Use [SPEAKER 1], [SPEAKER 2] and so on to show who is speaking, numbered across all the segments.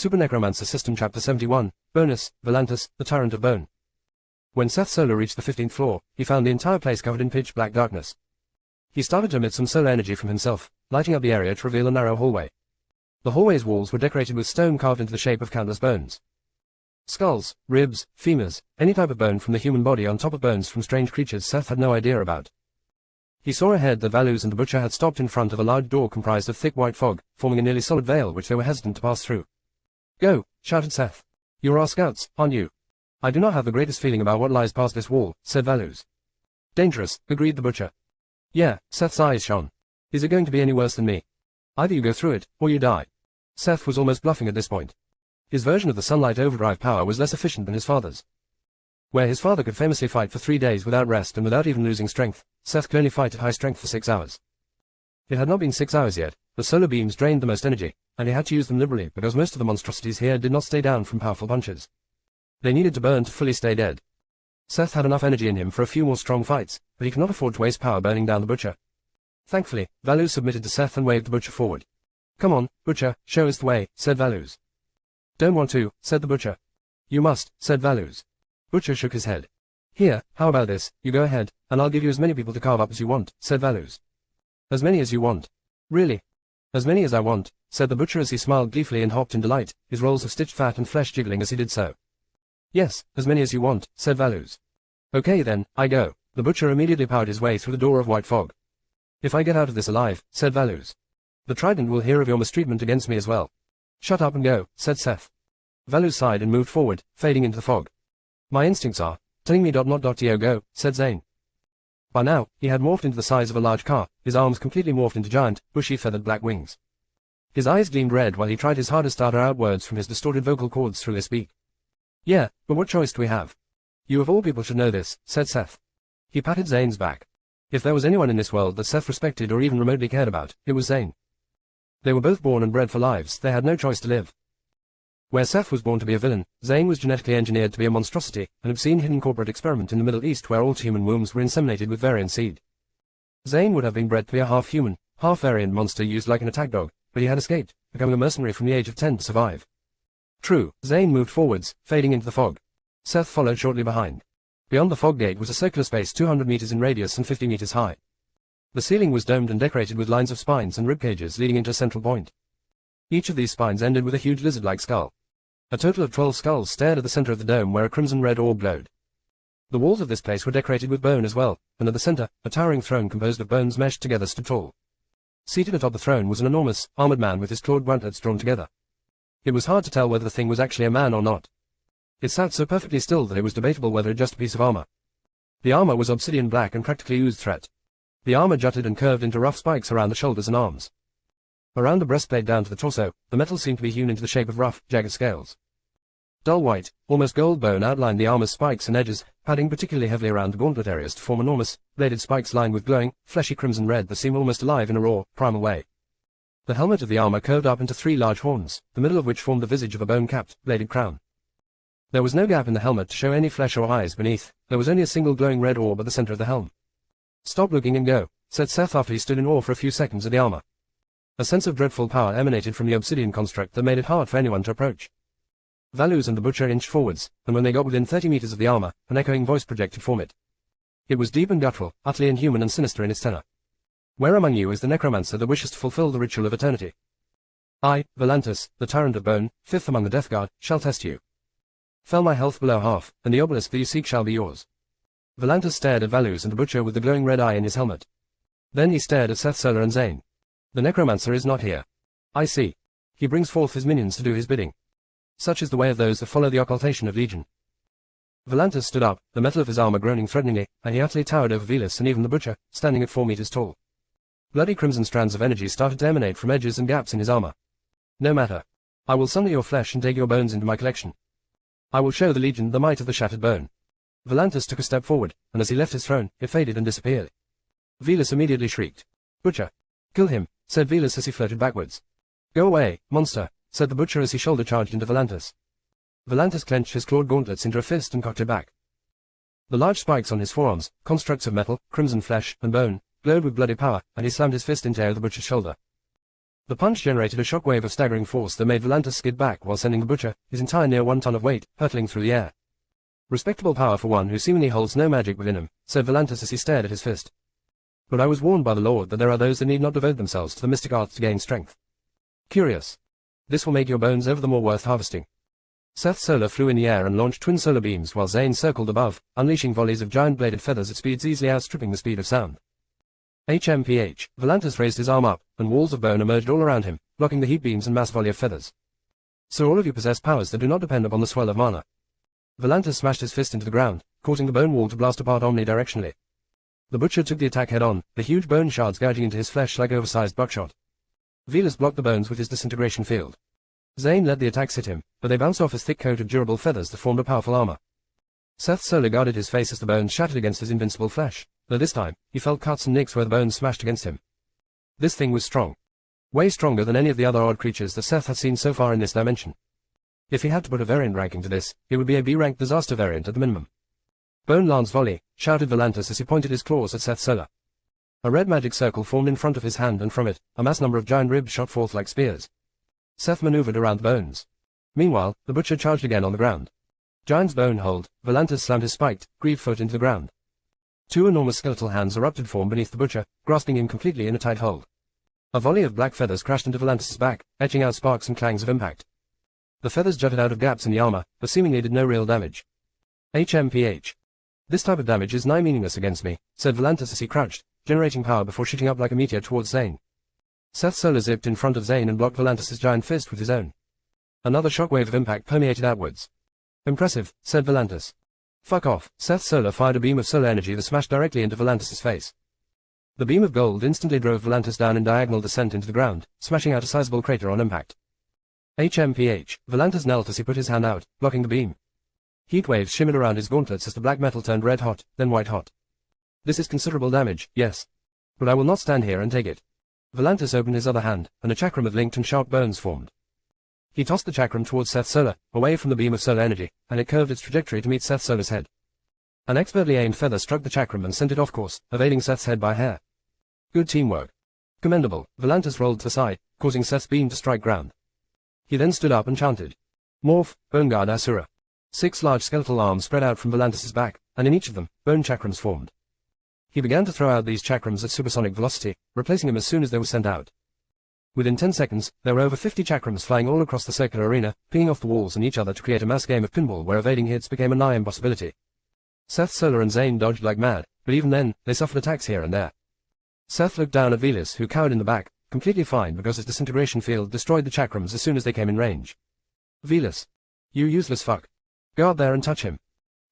[SPEAKER 1] Super Necromancer System Chapter 71, Bonus, Volantis, the Tyrant of Bone. When Seth Solar reached the 15th floor, he found the entire place covered in pitch-black darkness. He started to emit some solar energy from himself, lighting up the area to reveal a narrow hallway. The hallway's walls were decorated with stone carved into the shape of countless bones. Skulls, ribs, femurs, any type of bone from the human body on top of bones from strange creatures Seth had no idea about. He saw ahead that Valus and the butcher had stopped in front of a large door comprised of thick white fog, forming a nearly solid veil which they were hesitant to pass through. "Go," shouted Seth. "You are our scouts, aren't you?" "I do not have the greatest feeling about what lies past this wall," said Valus. "Dangerous," agreed the butcher. "Yeah," Seth's eyes shone. "Is it going to be any worse than me? Either you go through it, or you die." Seth was almost bluffing at this point. His version of the sunlight overdrive power was less efficient than his father's. Where his father could famously fight for 3 days without rest and without even losing strength, Seth could only fight at high strength for 6 hours. It had not been 6 hours yet, the solar beams drained the most energy, and he had to use them liberally because most of the monstrosities here did not stay down from powerful punches. They needed to burn to fully stay dead. Seth had enough energy in him for a few more strong fights, but he could not afford to waste power burning down the butcher. Thankfully, Valus submitted to Seth and waved the butcher forward. "Come on, butcher, show us the way," said Valus. "Don't want to," said the butcher. "You must," said Valus. Butcher shook his head. "Here, how about this, you go ahead, and I'll give you as many people to carve up as you want," said Valus. "As many as you want." "Really?" "As many as I want," said the butcher as he smiled gleefully and hopped in delight, his rolls of stitched fat and flesh jiggling as he did so. "Yes, as many as you want," said Valus. "Okay then, I go." The butcher immediately powered his way through the door of white fog. "If I get out of this alive," said Valus, "the Trident will hear of your mistreatment against me as well." "Shut up and go," said Seth. Valus sighed and moved forward, fading into the fog. "My instincts are telling me to go," said Zane. By now, he had morphed into the size of a large car, his arms completely morphed into giant, bushy feathered black wings. His eyes gleamed red while he tried his hardest to utter out words from his distorted vocal cords through his beak. "Yeah, but what choice do we have? You of all people should know this," said Seth. He patted Zane's back. If there was anyone in this world that Seth respected or even remotely cared about, it was Zane. They were both born and bred for lives, they had no choice to live. Where Seth was born to be a villain, Zane was genetically engineered to be a monstrosity, an obscene hidden corporate experiment in the Middle East where all human wombs were inseminated with variant seed. Zane would have been bred to be a half-human, half-variant monster used like an attack dog, but he had escaped, becoming a mercenary from the age of 10 to survive. True, Zane moved forwards, fading into the fog. Seth followed shortly behind. Beyond the fog gate was a circular space 200 meters in radius and 50 meters high. The ceiling was domed and decorated with lines of spines and rib cages leading into a central point. Each of these spines ended with a huge lizard-like skull. A total of 12 skulls stared at the center of the dome where a crimson-red orb glowed. The walls of this place were decorated with bone as well, and at the center, a towering throne composed of bones meshed together stood tall. Seated atop the throne was an enormous, armored man with his clawed gauntlets drawn together. It was hard to tell whether the thing was actually a man or not. It sat so perfectly still that it was debatable whether it just a piece of armor. The armor was obsidian black and practically oozed threat. The armor jutted and curved into rough spikes around the shoulders and arms. Around the breastplate down to the torso, the metal seemed to be hewn into the shape of rough, jagged scales. Dull white, almost gold bone outlined the armor's spikes and edges, padding particularly heavily around the gauntlet areas to form enormous, bladed spikes lined with glowing, fleshy crimson red that seemed almost alive in a raw, primal way. The helmet of the armor curved up into 3 large horns, the middle of which formed the visage of a bone-capped, bladed crown. There was no gap in the helmet to show any flesh or eyes beneath, there was only a single glowing red orb at the center of the helm. "Stop looking and go," said Seth after he stood in awe for a few seconds at the armor. A sense of dreadful power emanated from the obsidian construct that made it hard for anyone to approach. Valus and the butcher inched forwards, and when they got within 30 meters of the armor, an echoing voice projected from it. It was deep and guttural, utterly inhuman and sinister in its tenor. "Where among you is the necromancer that wishes to fulfill the ritual of eternity? I, Volantis, the Tyrant of Bone, 5th among the Death Guard, shall test you. Fell my health below half, and the obelisk that you seek shall be yours." Volantis stared at Valus and the butcher with the glowing red eye in his helmet. Then he stared at Seth Solar and Zane. "The necromancer is not here. I see. He brings forth his minions to do his bidding. Such is the way of those that follow the occultation of Legion." Volantis stood up, the metal of his armor groaning threateningly, and he utterly towered over Velus and even the butcher, standing at 4 meters tall. Bloody crimson strands of energy started to emanate from edges and gaps in his armor. "No matter. I will sunder your flesh and take your bones into my collection. I will show the Legion the might of the shattered bone." Volantis took a step forward, and as he left his throne, it faded and disappeared. Velus immediately shrieked. "Butcher! Kill him," said Velus as he floated backwards. "Go away, monster," said the butcher as he shoulder-charged into Volantis. Volantis clenched his clawed gauntlets into a fist and cocked it back. The large spikes on his forearms, constructs of metal, crimson flesh, and bone, glowed with bloody power, and he slammed his fist into the butcher's shoulder. The punch generated a shockwave of staggering force that made Volantis skid back while sending the butcher, his entire near 1 ton of weight, hurtling through the air. Respectable power for one who seemingly holds no magic within him, said Volantis as he stared at his fist. But I was warned by the Lord that there are those that need not devote themselves to the mystic arts to gain strength. Curious. This will make your bones ever the more worth harvesting. Seth's solar flew in the air and launched twin solar beams while Zane circled above, unleashing volleys of giant-bladed feathers at speeds easily outstripping the speed of sound. HMPH, Volantis raised his arm up, and walls of bone emerged all around him, blocking the heat beams and mass volley of feathers. So all of you possess powers that do not depend upon the swell of mana. Volantis smashed his fist into the ground, causing the bone wall to blast apart omnidirectionally. The butcher took the attack head-on, the huge bone shards gouging into his flesh like oversized buckshot. Velas blocked the bones with his disintegration field. Zane let the attacks hit him, but they bounced off his thick coat of durable feathers that formed a powerful armor. Seth slowly guarded his face as the bones shattered against his invincible flesh, though this time, he felt cuts and nicks where the bones smashed against him. This thing was strong. Way stronger than any of the other odd creatures that Seth had seen so far in this dimension. If he had to put a variant ranking to this, it would be a B-ranked disaster variant at the minimum. Bone Lance Volley, shouted Volantis as he pointed his claws at Seth Solar. A red magic circle formed in front of his hand and from it, a mass number of giant ribs shot forth like spears. Seth maneuvered around the bones. Meanwhile, the butcher charged again on the ground. Giant's bone hold, Volantis slammed his spiked, greaved foot into the ground. Two enormous skeletal hands erupted form beneath the butcher, grasping him completely in a tight hold. A volley of black feathers crashed into Volantis' back, etching out sparks and clangs of impact. The feathers jutted out of gaps in the armor, but seemingly did no real damage. HMPH. This type of damage is nigh meaningless against me, said Volantis as he crouched, generating power before shooting up like a meteor towards Zane. Seth Solar zipped in front of Zane and blocked Volantis' giant fist with his own. Another shockwave of impact permeated outwards. Impressive, said Volantis. Fuck off. Seth Solar fired a beam of solar energy that smashed directly into Volantis' face. The beam of gold instantly drove Volantis down in diagonal descent into the ground, smashing out a sizable crater on impact. HMPH, Volantis knelt as he put his hand out, blocking the beam. Heat waves shimmered around his gauntlets as the black metal turned red hot, then white hot. This is considerable damage, yes. But I will not stand here and take it. Volantis opened his other hand, and a chakram of linked and sharp bones formed. He tossed the chakram towards Seth Solar, away from the beam of solar energy, and it curved its trajectory to meet Seth Solar's head. An expertly aimed feather struck the chakram and sent it off course, evading Seth's head by a hair. Good teamwork. Commendable. Volantis rolled to the side, causing Seth's beam to strike ground. He then stood up and chanted. Morph, Bone Guard Asura. 6 large skeletal arms spread out from Volantis' back, and in each of them, bone chakrams formed. He began to throw out these chakrams at supersonic velocity, replacing them as soon as they were sent out. Within 10 seconds, there were over 50 chakrams flying all across the circular arena, pinging off the walls and each other to create a mass game of pinball where evading hits became a nigh impossibility. Seth Solar and Zane dodged like mad, but even then, they suffered attacks here and there. Seth looked down at Velas, who cowered in the back, completely fine because his disintegration field destroyed the chakrams as soon as they came in range. Velas. You useless fuck. Go out there and touch him.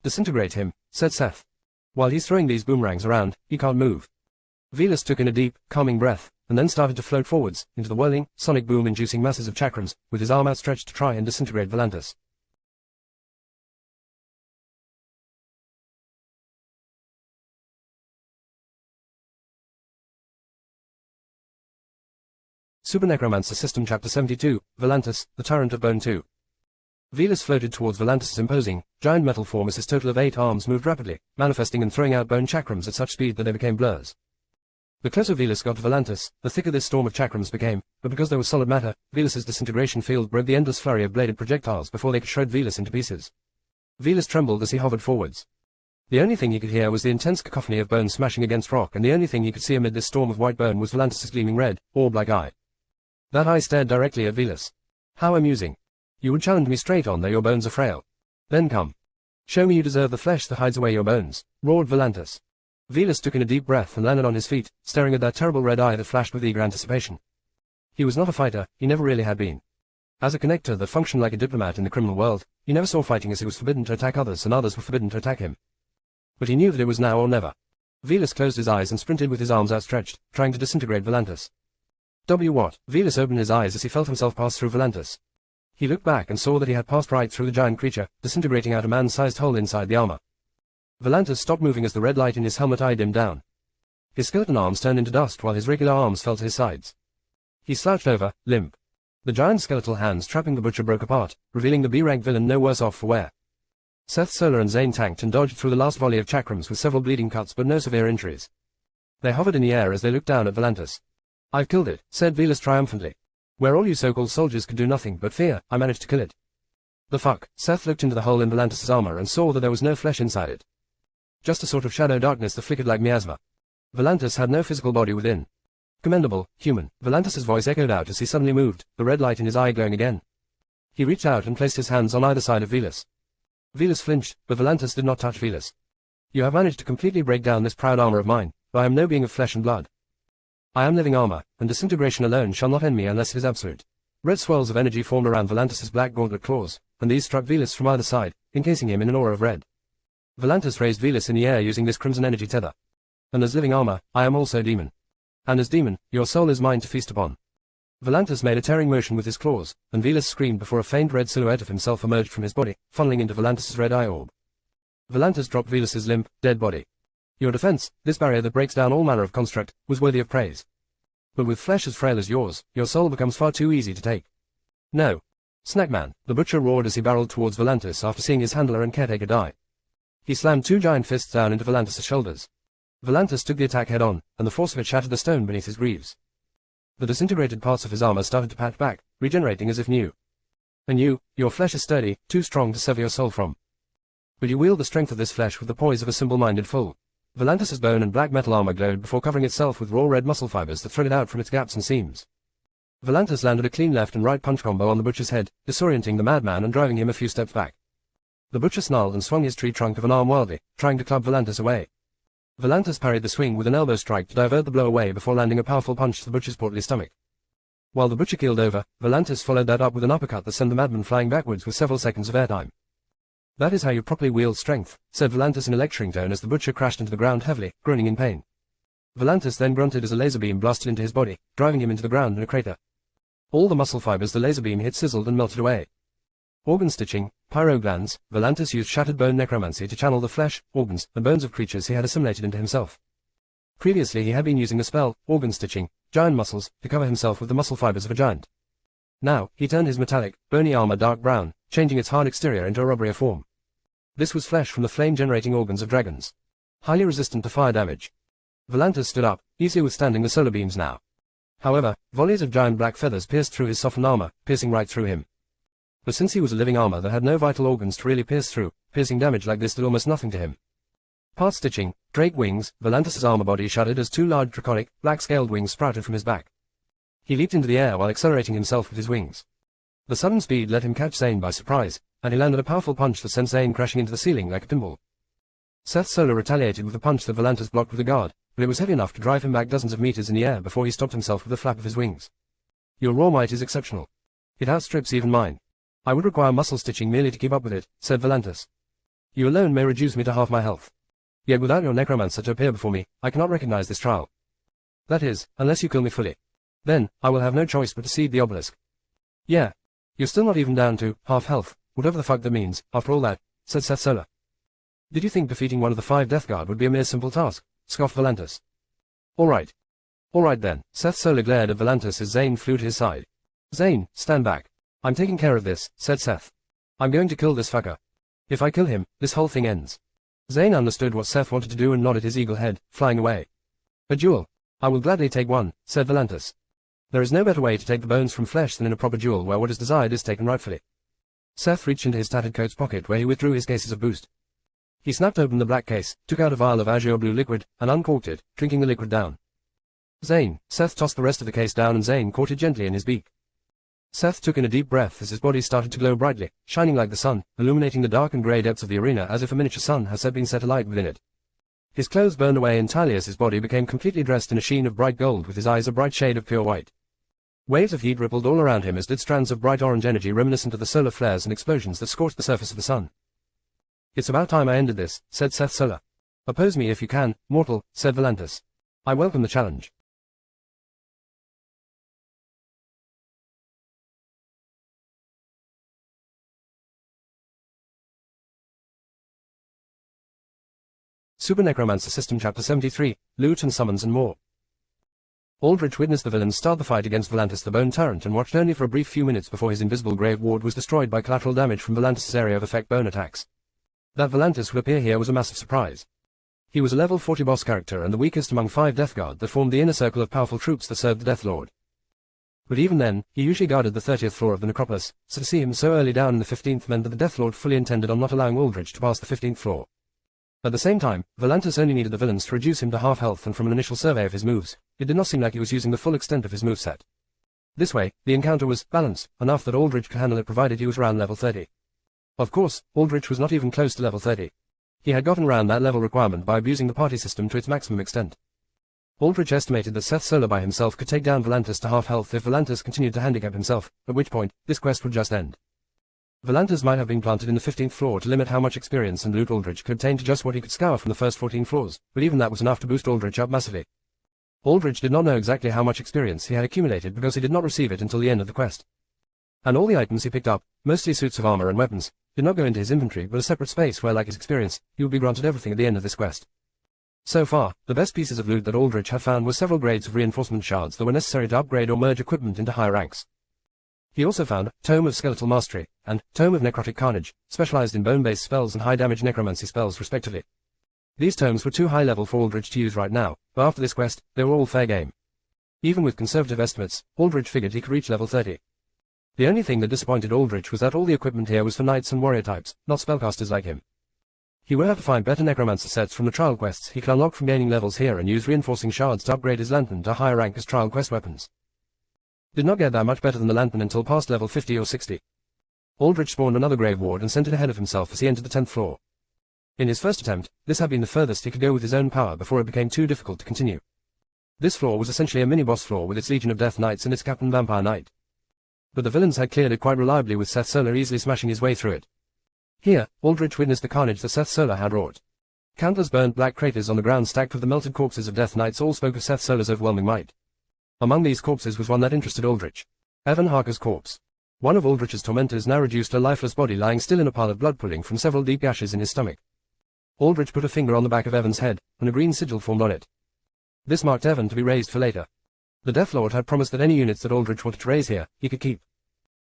[SPEAKER 1] Disintegrate him, said Seth. While he's throwing these boomerangs around, he can't move. Velas took in a deep, calming breath, and then started to float forwards, into the whirling, sonic boom-inducing masses of chakrams, with his arm outstretched to try and disintegrate Volantis. Super Necromancer System Chapter 72, Volantis, the Tyrant of Bone 2. Velas floated towards Volantis' imposing, giant metal form as his total of 8 arms moved rapidly, manifesting and throwing out bone chakrams at such speed that they became blurs. The closer Velas got to Volantis, the thicker this storm of chakrams became, but because there was solid matter, Velas's disintegration field broke the endless flurry of bladed projectiles before they could shred Velas into pieces. Velas trembled as he hovered forwards. The only thing he could hear was the intense cacophony of bone smashing against rock, and the only thing he could see amid this storm of white bone was Volantis' gleaming red, orb-like eye. That eye stared directly at Velas. How amusing. You would challenge me straight on though your bones are frail. Then come. Show me you deserve the flesh that hides away your bones, roared Volantis. Velas took in a deep breath and landed on his feet, staring at that terrible red eye that flashed with eager anticipation. He was not a fighter, he never really had been. As a connector that functioned like a diplomat in the criminal world, he never saw fighting as he was forbidden to attack others and others were forbidden to attack him. But he knew that it was now or never. Velas closed his eyes and sprinted with his arms outstretched, trying to disintegrate Volantis. What? Velas opened his eyes as he felt himself pass through Volantis. He looked back and saw that he had passed right through the giant creature, disintegrating out a man-sized hole inside the armor. Volantis stopped moving as the red light in his helmet eye dimmed down. His skeleton arms turned into dust while his regular arms fell to his sides. He slouched over, limp. The giant skeletal hands trapping the butcher broke apart, revealing the B-rank villain no worse off for wear. Seth Solar and Zane tanked and dodged through the last volley of chakrams with several bleeding cuts but no severe injuries. They hovered in the air as they looked down at Volantis. I've killed it, said Velas triumphantly. Where all you so-called soldiers could do nothing but fear, I managed to kill it. The fuck? Seth looked into the hole in Volantis' armor and saw that there was no flesh inside it. Just a sort of shadow darkness that flickered like miasma. Volantis had no physical body within. Commendable, human. Volantis' voice echoed out as he suddenly moved, the red light in his eye glowing again. He reached out and placed his hands on either side of Velas. Velas flinched, but Volantis did not touch Velas. You have managed to completely break down this proud armor of mine, but I am no being of flesh and blood. I am living armor, and disintegration alone shall not end me unless it is absolute. Red swirls of energy formed around Volantis' black gauntlet claws, and these struck Velas from either side, encasing him in an aura of red. Volantis raised Velas in the air using this crimson energy tether. And as living armor, I am also demon. And as demon, your soul is mine to feast upon. Volantis made a tearing motion with his claws, and Velas screamed before a faint red silhouette of himself emerged from his body, funneling into Volantis' red eye orb. Volantis dropped Velas' limp, dead body. Your defense, this barrier that breaks down all manner of construct, was worthy of praise. But with flesh as frail as yours, your soul becomes far too easy to take. No. Snackman, the butcher roared as he barreled towards Volantis after seeing his handler and caretaker die. He slammed two giant fists down into Volantis' shoulders. Volantis took the attack head-on, and the force of it shattered the stone beneath his greaves. The disintegrated parts of his armor started to patch back, regenerating as if new. And you, your flesh is sturdy, too strong to sever your soul from. But you wield the strength of this flesh with the poise of a simple-minded fool. Volantis' bone and black metal armor glowed before covering itself with raw red muscle fibers that threaded out from its gaps and seams. Volantis landed a clean left and right punch combo on the butcher's head, disorienting the madman and driving him a few steps back. The butcher snarled and swung his tree trunk of an arm wildly, trying to club Volantis away. Volantis parried the swing with an elbow strike to divert the blow away before landing a powerful punch to the butcher's portly stomach. While the butcher keeled over, Volantis followed that up with an uppercut that sent the madman flying backwards with several seconds of airtime. That is how you properly wield strength, said Volantis in a lecturing tone as the butcher crashed into the ground heavily, groaning in pain. Volantis then grunted as a laser beam blasted into his body, driving him into the ground in a crater. All the muscle fibers the laser beam hit sizzled and melted away. Organ stitching, pyroglands, Volantis used shattered bone necromancy to channel the flesh, organs, and bones of creatures he had assimilated into himself. Previously he had been using the spell, organ stitching, giant muscles, to cover himself with the muscle fibers of a giant. Now, he turned his metallic, bony armor dark brown, changing its hard exterior into a rubberier form. This was flesh from the flame-generating organs of dragons. Highly resistant to fire damage. Volantis stood up, easily withstanding the solar beams now. However, volleys of giant black feathers pierced through his softened armor, piercing right through him. But since he was a living armor that had no vital organs to really pierce through, piercing damage like this did almost nothing to him. Part stitching, drake wings, Volantis' armor body shuddered as two large draconic, black-scaled wings sprouted from his back. He leaped into the air while accelerating himself with his wings. The sudden speed let him catch Zane by surprise, and he landed a powerful punch that sent Zane crashing into the ceiling like a pinball. Seth Solar retaliated with a punch that Volantis blocked with a guard, but it was heavy enough to drive him back dozens of meters in the air before he stopped himself with a flap of his wings. Your raw might is exceptional. It outstrips even mine. I would require muscle stitching merely to keep up with it, said Volantis. You alone may reduce me to half my health. Yet without your necromancer to appear before me, I cannot recognize this trial. That is, unless you kill me fully. Then, I will have no choice but to cede the obelisk. Yeah. You're still not even down to half health, whatever the fuck that means, after all that, said Seth Solar. Did you think defeating one of the 5 Death Guard would be a mere simple task? Scoffed Volantis. Alright. Alright then, Seth Solar glared at Volantis as Zane flew to his side. Zane, stand back. I'm taking care of this, said Seth. I'm going to kill this fucker. If I kill him, this whole thing ends. Zane understood what Seth wanted to do and nodded his eagle head, flying away. A duel. I will gladly take one, said Volantis. There is no better way to take the bones from flesh than in a proper duel where what is desired is taken rightfully. Seth reached into his tattered coat's pocket where he withdrew his cases of boost. He snapped open the black case, took out a vial of azure blue liquid, and uncorked it, drinking the liquid down. Zane, Seth tossed the rest of the case down and Zane caught it gently in his beak. Seth took in a deep breath as his body started to glow brightly, shining like the sun, illuminating the dark and grey depths of the arena as if a miniature sun had been set alight within it. His clothes burned away entirely as his body became completely dressed in a sheen of bright gold with his eyes a bright shade of pure white. Waves of heat rippled all around him as did strands of bright orange energy reminiscent of the solar flares and explosions that scorched the surface of the sun. It's about time I ended this, said Seth Solar. Oppose me if you can, mortal, said Volantis. I welcome the challenge. Super Necromancer System Chapter 73, Loot and Summons and More. Aldrich witnessed the villains start the fight against Volantis the Bone Tyrant and watched only for a brief few minutes before his invisible grave ward was destroyed by collateral damage from Volantis' area of effect bone attacks. That Volantis would appear here was a massive surprise. He was a level 40 boss character and the weakest among 5 Death Guard that formed the inner circle of powerful troops that served the Death Lord. But even then, he usually guarded the 30th floor of the necropolis, so to see him so early down in the 15th meant that the Death Lord fully intended on not allowing Aldrich to pass the 15th floor. At the same time, Volantis only needed the villains to reduce him to half health, and from an initial survey of his moves, it did not seem like he was using the full extent of his moveset. This way, the encounter was balanced enough that Aldrich could handle it provided he was around level 30. Of course, Aldrich was not even close to level 30. He had gotten around that level requirement by abusing the party system to its maximum extent. Aldrich estimated that Seth Solar by himself could take down Volantis to half health if Volantis continued to handicap himself, at which point, this quest would just end. Volantis might have been planted in the 15th floor to limit how much experience and loot Aldrich could obtain to just what he could scour from the first 14 floors, but even that was enough to boost Aldrich up massively. Aldrich did not know exactly how much experience he had accumulated because he did not receive it until the end of the quest. And all the items he picked up, mostly suits of armor and weapons, did not go into his inventory but a separate space where, like his experience, he would be granted everything at the end of this quest. So far, the best pieces of loot that Aldrich had found were several grades of reinforcement shards that were necessary to upgrade or merge equipment into higher ranks. He also found Tome of Skeletal Mastery and Tome of Necrotic Carnage, specialized in bone-based spells and high-damage necromancy spells respectively. These tomes were too high level for Aldrich to use right now, but after this quest, they were all fair game. Even with conservative estimates, Aldrich figured he could reach level 30. The only thing that disappointed Aldrich was that all the equipment here was for knights and warrior types, not spellcasters like him. He would have to find better necromancer sets from the trial quests he could unlock from gaining levels here and use reinforcing shards to upgrade his lantern to higher rank as trial quest weapons. Did not get that much better than the lantern until past level 50 or 60. Aldrich spawned another grave ward and sent it ahead of himself as he entered the 10th floor. In his first attempt, this had been the furthest he could go with his own power before it became too difficult to continue. This floor was essentially a mini-boss floor with its Legion of Death Knights and its Captain Vampire Knight. But the villains had cleared it quite reliably with Seth Solar easily smashing his way through it. Here, Aldrich witnessed the carnage that Seth Solar had wrought. Countless burnt black craters on the ground stacked with the melted corpses of Death Knights all spoke of Seth Solar's overwhelming might. Among these corpses was one that interested Aldrich. Evan Harker's corpse. One of Aldrich's tormentors now reduced a lifeless body lying still in a pile of blood pooling from several deep gashes in his stomach. Aldrich put a finger on the back of Evan's head, and a green sigil formed on it. This marked Evan to be raised for later. The Death Lord had promised that any units that Aldrich wanted to raise here, he could keep.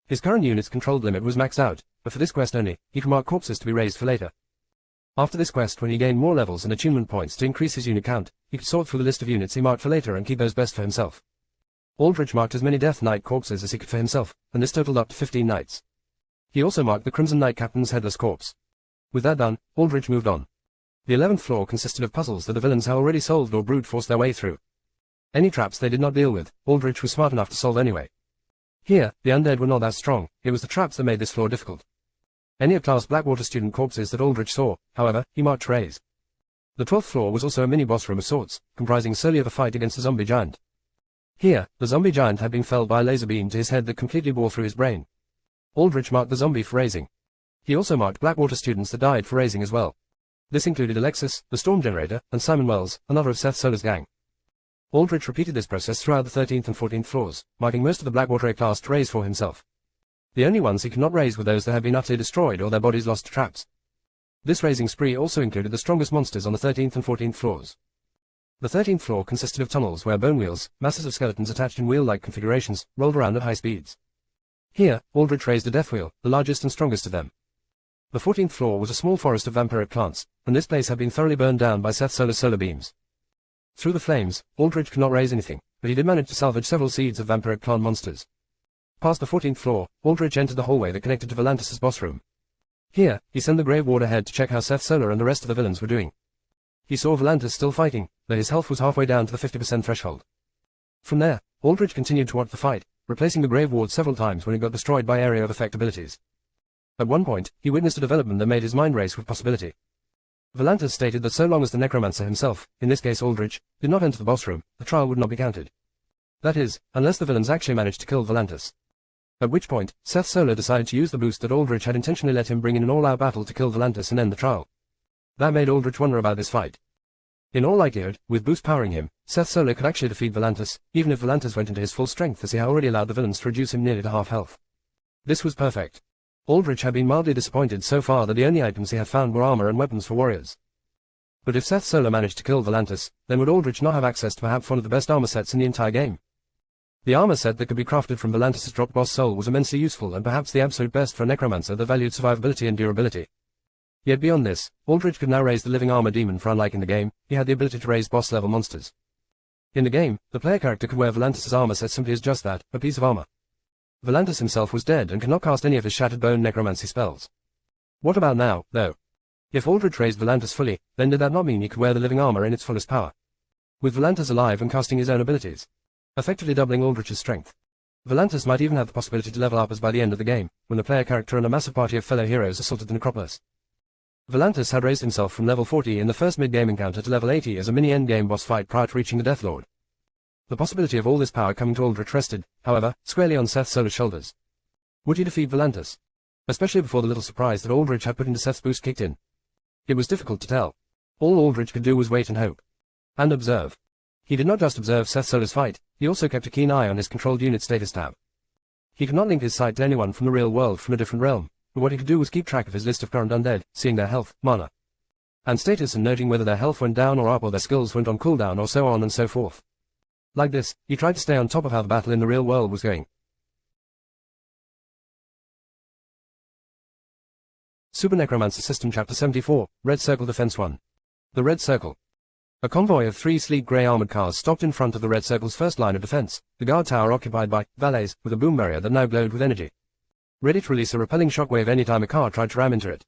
[SPEAKER 1] His current unit's controlled limit was maxed out, but for this quest only, he could mark corpses to be raised for later. After this quest, when he gained more levels and attunement points to increase his unit count, he could sort through the list of units he marked for later and keep those best for himself. Aldrich marked as many Death Knight corpses as he could for himself, and this totaled up to 15 knights. He also marked the Crimson Knight Captain's headless corpse. With that done, Aldrich moved on. The 11th floor consisted of puzzles that the villains had already solved or brute forced their way through. Any traps they did not deal with, Aldrich was smart enough to solve anyway. Here, the undead were not that strong, it was the traps that made this floor difficult. Any of class Blackwater student corpses that Aldrich saw, however, he marked to raise. The 12th floor was also a mini-boss room of sorts, comprising solely of a fight against a zombie giant. Here, the zombie giant had been felled by a laser beam to his head that completely bore through his brain. Aldrich marked the zombie for raising. He also marked Blackwater students that died for raising as well. This included Alexis, the Storm Generator, and Simon Wells, another of Seth Solar's gang. Aldrich repeated this process throughout the 13th and 14th floors, marking most of the Blackwater A-class to raise for himself. The only ones he could not raise were those that had been utterly destroyed or their bodies lost to traps. This raising spree also included the strongest monsters on the 13th and 14th floors. The 13th floor consisted of tunnels where bone wheels, masses of skeletons attached in wheel-like configurations, rolled around at high speeds. Here, Aldrich raised a death wheel, the largest and strongest of them. The 14th floor was a small forest of vampiric plants, and this place had been thoroughly burned down by Seth Solar's solar beams. Through the flames, Aldrich could not raise anything, but he did manage to salvage several seeds of vampiric plant monsters. Past the 14th floor, Aldrich entered the hallway that connected to Volantis' boss room. Here, he sent the Grave Ward ahead to check how Seth Solar and the rest of the villains were doing. He saw Volantis still fighting, though his health was halfway down to the 50% threshold. From there, Aldrich continued to watch the fight, replacing the Grave Ward several times when it got destroyed by area of effect abilities. At one point, he witnessed a development that made his mind race with possibility. Volantis stated that so long as the Necromancer himself, in this case Aldrich, did not enter the boss room, the trial would not be counted. That is, unless the villains actually managed to kill Volantis. At which point, Seth Solar decided to use the boost that Aldrich had intentionally let him bring in an all-out battle to kill Volantis and end the trial. That made Aldrich wonder about this fight. In all likelihood, with boost powering him, Seth Solar could actually defeat Volantis, even if Volantis went into his full strength as he had already allowed the villains to reduce him nearly to half health. This was perfect. Aldrich had been mildly disappointed so far that the only items he had found were armor and weapons for warriors. But if Seth Solar managed to kill Volantis, then would Aldrich not have access to perhaps one of the best armor sets in the entire game? The armor set that could be crafted from Volantis' dropped boss soul was immensely useful and perhaps the absolute best for a Necromancer that valued survivability and durability. Yet beyond this, Aldrich could now raise the living armor demon for unlike in the game, he had the ability to raise boss level monsters. In the game, the player character could wear Volantis' armor set simply as just that, a piece of armor. Volantis himself was dead and could not cast any of his Shattered Bone necromancy spells. What about now, though? If Aldrich raised Volantis fully, then did that not mean he could wear the living armor in its fullest power? With Volantis alive and casting his own abilities, effectively doubling Aldrich's strength. Volantis might even have the possibility to level up as by the end of the game, when the player character and a massive party of fellow heroes assaulted the necropolis. Volantis had raised himself from level 40 in the first mid-game encounter to level 80 as a mini-endgame boss fight prior to reaching the Death Lord. The possibility of all this power coming to Aldrich rested, however, squarely on Seth Solar's shoulders. Would he defeat Volantis? Especially before the little surprise that Aldrich had put into Seth's boost kicked in. It was difficult to tell. All Aldrich could do was wait and hope. And observe. He did not just observe Seth Solar's fight, he also kept a keen eye on his controlled unit status tab. He could not link his sight to anyone from the real world from a different realm, but what he could do was keep track of his list of current undead, seeing their health, mana, and status and noting whether their health went down or up or their skills went on cooldown or so on and so forth. Like this, he tried to stay on top of how the battle in the real world was going. Super Necromancer System Chapter 74, Red Circle Defense 1. The Red Circle. A convoy of 3 sleek grey armored cars stopped in front of the Red Circle's first line of defense, the guard tower occupied by valets with a boom barrier that now glowed with energy, ready to release a repelling shockwave anytime a car tried to ram into it.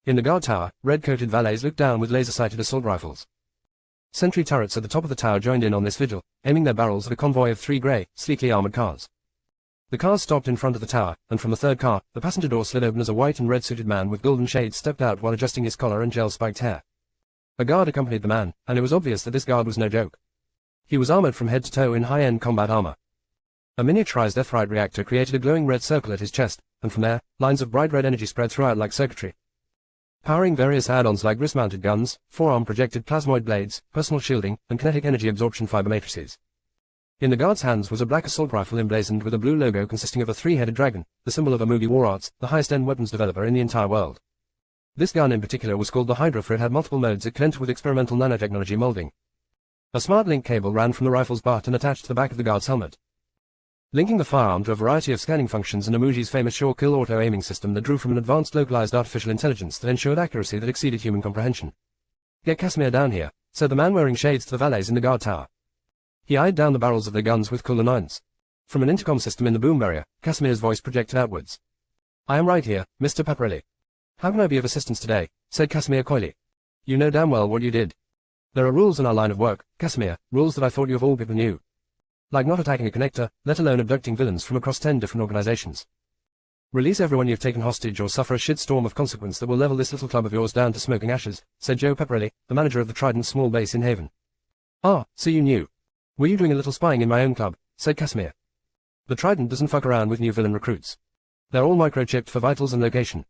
[SPEAKER 1] In the guard tower, red-coated valets looked down with laser-sighted assault rifles. Sentry turrets at the top of the tower joined in on this vigil, aiming their barrels at a convoy of 3 grey, sleekly armored cars. The cars stopped in front of the tower, and from the third car, the passenger door slid open as a white and red-suited man with golden shades stepped out while adjusting his collar and gel-spiked hair. A guard accompanied the man, and it was obvious that this guard was no joke. He was armored from head to toe in high-end combat armor. A miniaturized F-Rite reactor created a glowing red circle at his chest, and from there, lines of bright red energy spread throughout like circuitry, powering various add-ons like wrist-mounted guns, forearm-projected plasmoid blades, personal shielding, and kinetic energy absorption fiber matrices. In the guard's hands was a black assault rifle emblazoned with a blue logo consisting of a 3-headed dragon, the symbol of Amugi War Arts, the highest-end weapons developer in the entire world. This gun in particular was called the Hydra for it had multiple modes it could enter with experimental nanotechnology molding. A smart link cable ran from the rifle's butt and attached to the back of the guard's helmet, linking the firearm to a variety of scanning functions and Amugi's famous sure-kill auto-aiming system that drew from an advanced localized artificial intelligence that ensured accuracy that exceeded human comprehension. "Get Casimir down here," said the man wearing shades to the valets in the guard tower. He eyed down the barrels of their guns with cool annoyance. From an intercom system in the boom barrier, Casimir's voice projected outwards. "I am right here, Mr. Paparelli." "How can I be of assistance today?" said Casimir coyly. "You know damn well what you did." "There are rules in our line of work, Casimir, rules that I thought you of all people knew. Like not attacking a connector, let alone abducting villains from across 10 different organizations. Release everyone you've taken hostage or suffer a shitstorm of consequence that will level this little club of yours down to smoking ashes," said Joe Paparelli, the manager of the Trident's small base in Haven. "Ah, so you knew. Were you doing a little spying in my own club?" said Casimir. "The Trident doesn't fuck around with new villain recruits. They're all microchipped for vitals and location.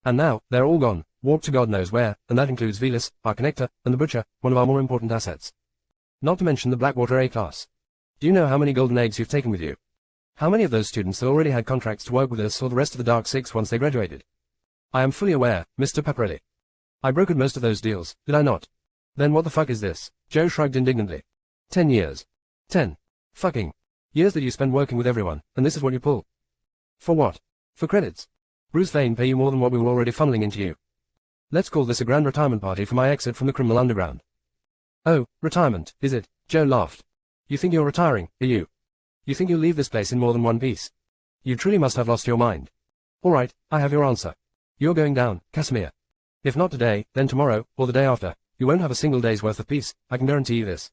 [SPEAKER 1] And now, they're all gone, warped to God knows where, and that includes Velis, our connector, and the Butcher, one of our more important assets. Not to mention the Blackwater A-class. Do you know how many golden eggs you've taken with you? How many of those students have already had contracts to work with us or the rest of the Dark Six once they graduated?" "I am fully aware, Mr. Paparelli. I brokered most of those deals, did I not?" "Then what the fuck is this?" Joe shrugged indignantly. 10 years. 10. Fucking years that you spend working with everyone, and this is what you pull. For what? For credits. Bruce Vane pay you more than what we were already funneling into you. Let's call this a grand retirement party for my exit from the criminal underground. "Oh, retirement, is it?" Joe laughed. "You think you're retiring, are you? You think you'll leave this place in more than one piece? You truly must have lost your mind. All right, I have your answer. You're going down, Casimir. If not today, then tomorrow, or the day after. You won't have a single day's worth of peace, I can guarantee you this.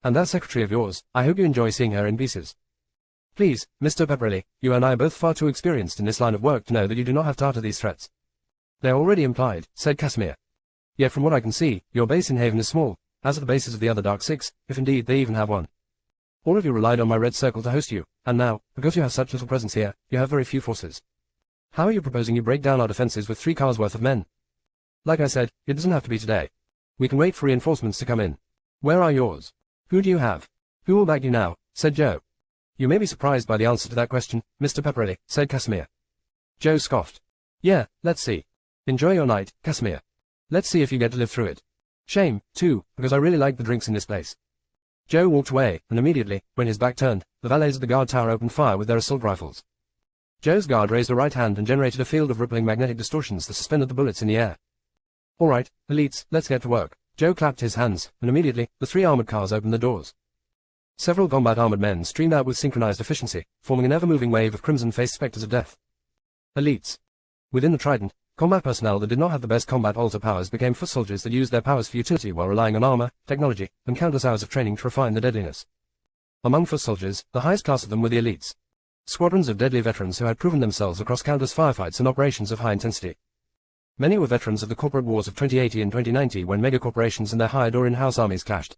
[SPEAKER 1] And that secretary of yours, I hope you enjoy seeing her in pieces. Please, Mr. Paparelli, you and I are both far too experienced in this line of work to know that you do not have to utter these threats." "They're already implied," said Casimir. "Yet from what I can see, your base in Haven is small, as are the bases of the other Dark Six, if indeed they even have one. All of you relied on my Red Circle to host you, and now, because you have such little presence here, you have very few forces. How are you proposing you break down our defenses with 3 cars worth of men? Like I said, it doesn't have to be today. We can wait for reinforcements to come in. Where are yours? Who do you have? Who will back you now?" said Joe. "You may be surprised by the answer to that question, Mr. Paparelli," said Casimir. Joe scoffed. "Yeah, let's see. Enjoy your night, Casimir. Let's see if you get to live through it. Shame, too, because I really like the drinks in this place." Joe walked away, and immediately, when his back turned, the valets of the guard tower opened fire with their assault rifles. Joe's guard raised a right hand and generated a field of rippling magnetic distortions that suspended the bullets in the air. "All right, elites, let's get to work." Joe clapped his hands, and immediately, the 3 armored cars opened the doors. Several combat armored men streamed out with synchronized efficiency, forming an ever-moving wave of crimson-faced specters of death. Elites. Within the Trident, combat personnel that did not have the best combat alter powers became foot soldiers that used their powers for utility while relying on armor, technology, and countless hours of training to refine the deadliness. Among foot soldiers, the highest class of them were the elites. Squadrons of deadly veterans who had proven themselves across countless firefights and operations of high intensity. Many were veterans of the corporate wars of 2080 and 2090 when megacorporations and their hired or in-house armies clashed.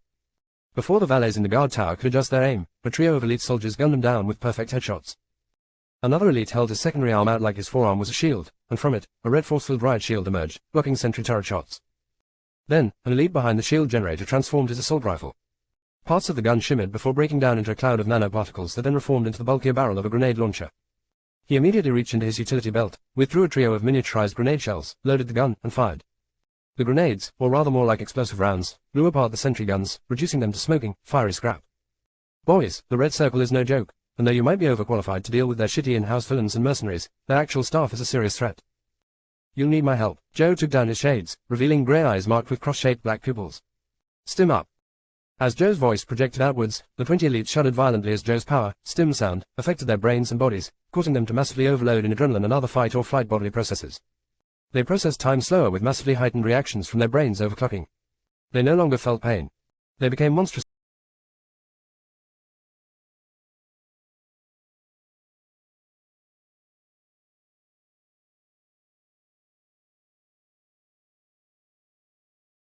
[SPEAKER 1] Before the valets in the guard tower could adjust their aim, a trio of elite soldiers gunned them down with perfect headshots. Another elite held his secondary arm out like his forearm was a shield, and from it, a red force-filled riot shield emerged, blocking sentry turret shots. Then, an elite behind the shield generator transformed his assault rifle. Parts of the gun shimmered before breaking down into a cloud of nanoparticles that then reformed into the bulkier barrel of a grenade launcher. He immediately reached into his utility belt, withdrew a trio of miniaturized grenade shells, loaded the gun, and fired. The grenades, or rather more like explosive rounds, blew apart the sentry guns, reducing them to smoking, fiery scrap. Boys, the Red Circle is no joke, and though you might be overqualified to deal with their shitty in-house villains and mercenaries, their actual staff is a serious threat. You'll need my help. Joe took down his shades, revealing grey eyes marked with cross-shaped black pupils. Stim up. As Joe's voice projected outwards, the 20 elites shuddered violently as Joe's power, stim sound, affected their brains and bodies, causing them to massively overload in adrenaline and other fight or flight bodily processes. They processed time slower with massively heightened reactions from their brains overclocking. They no longer felt pain. They became monstrous.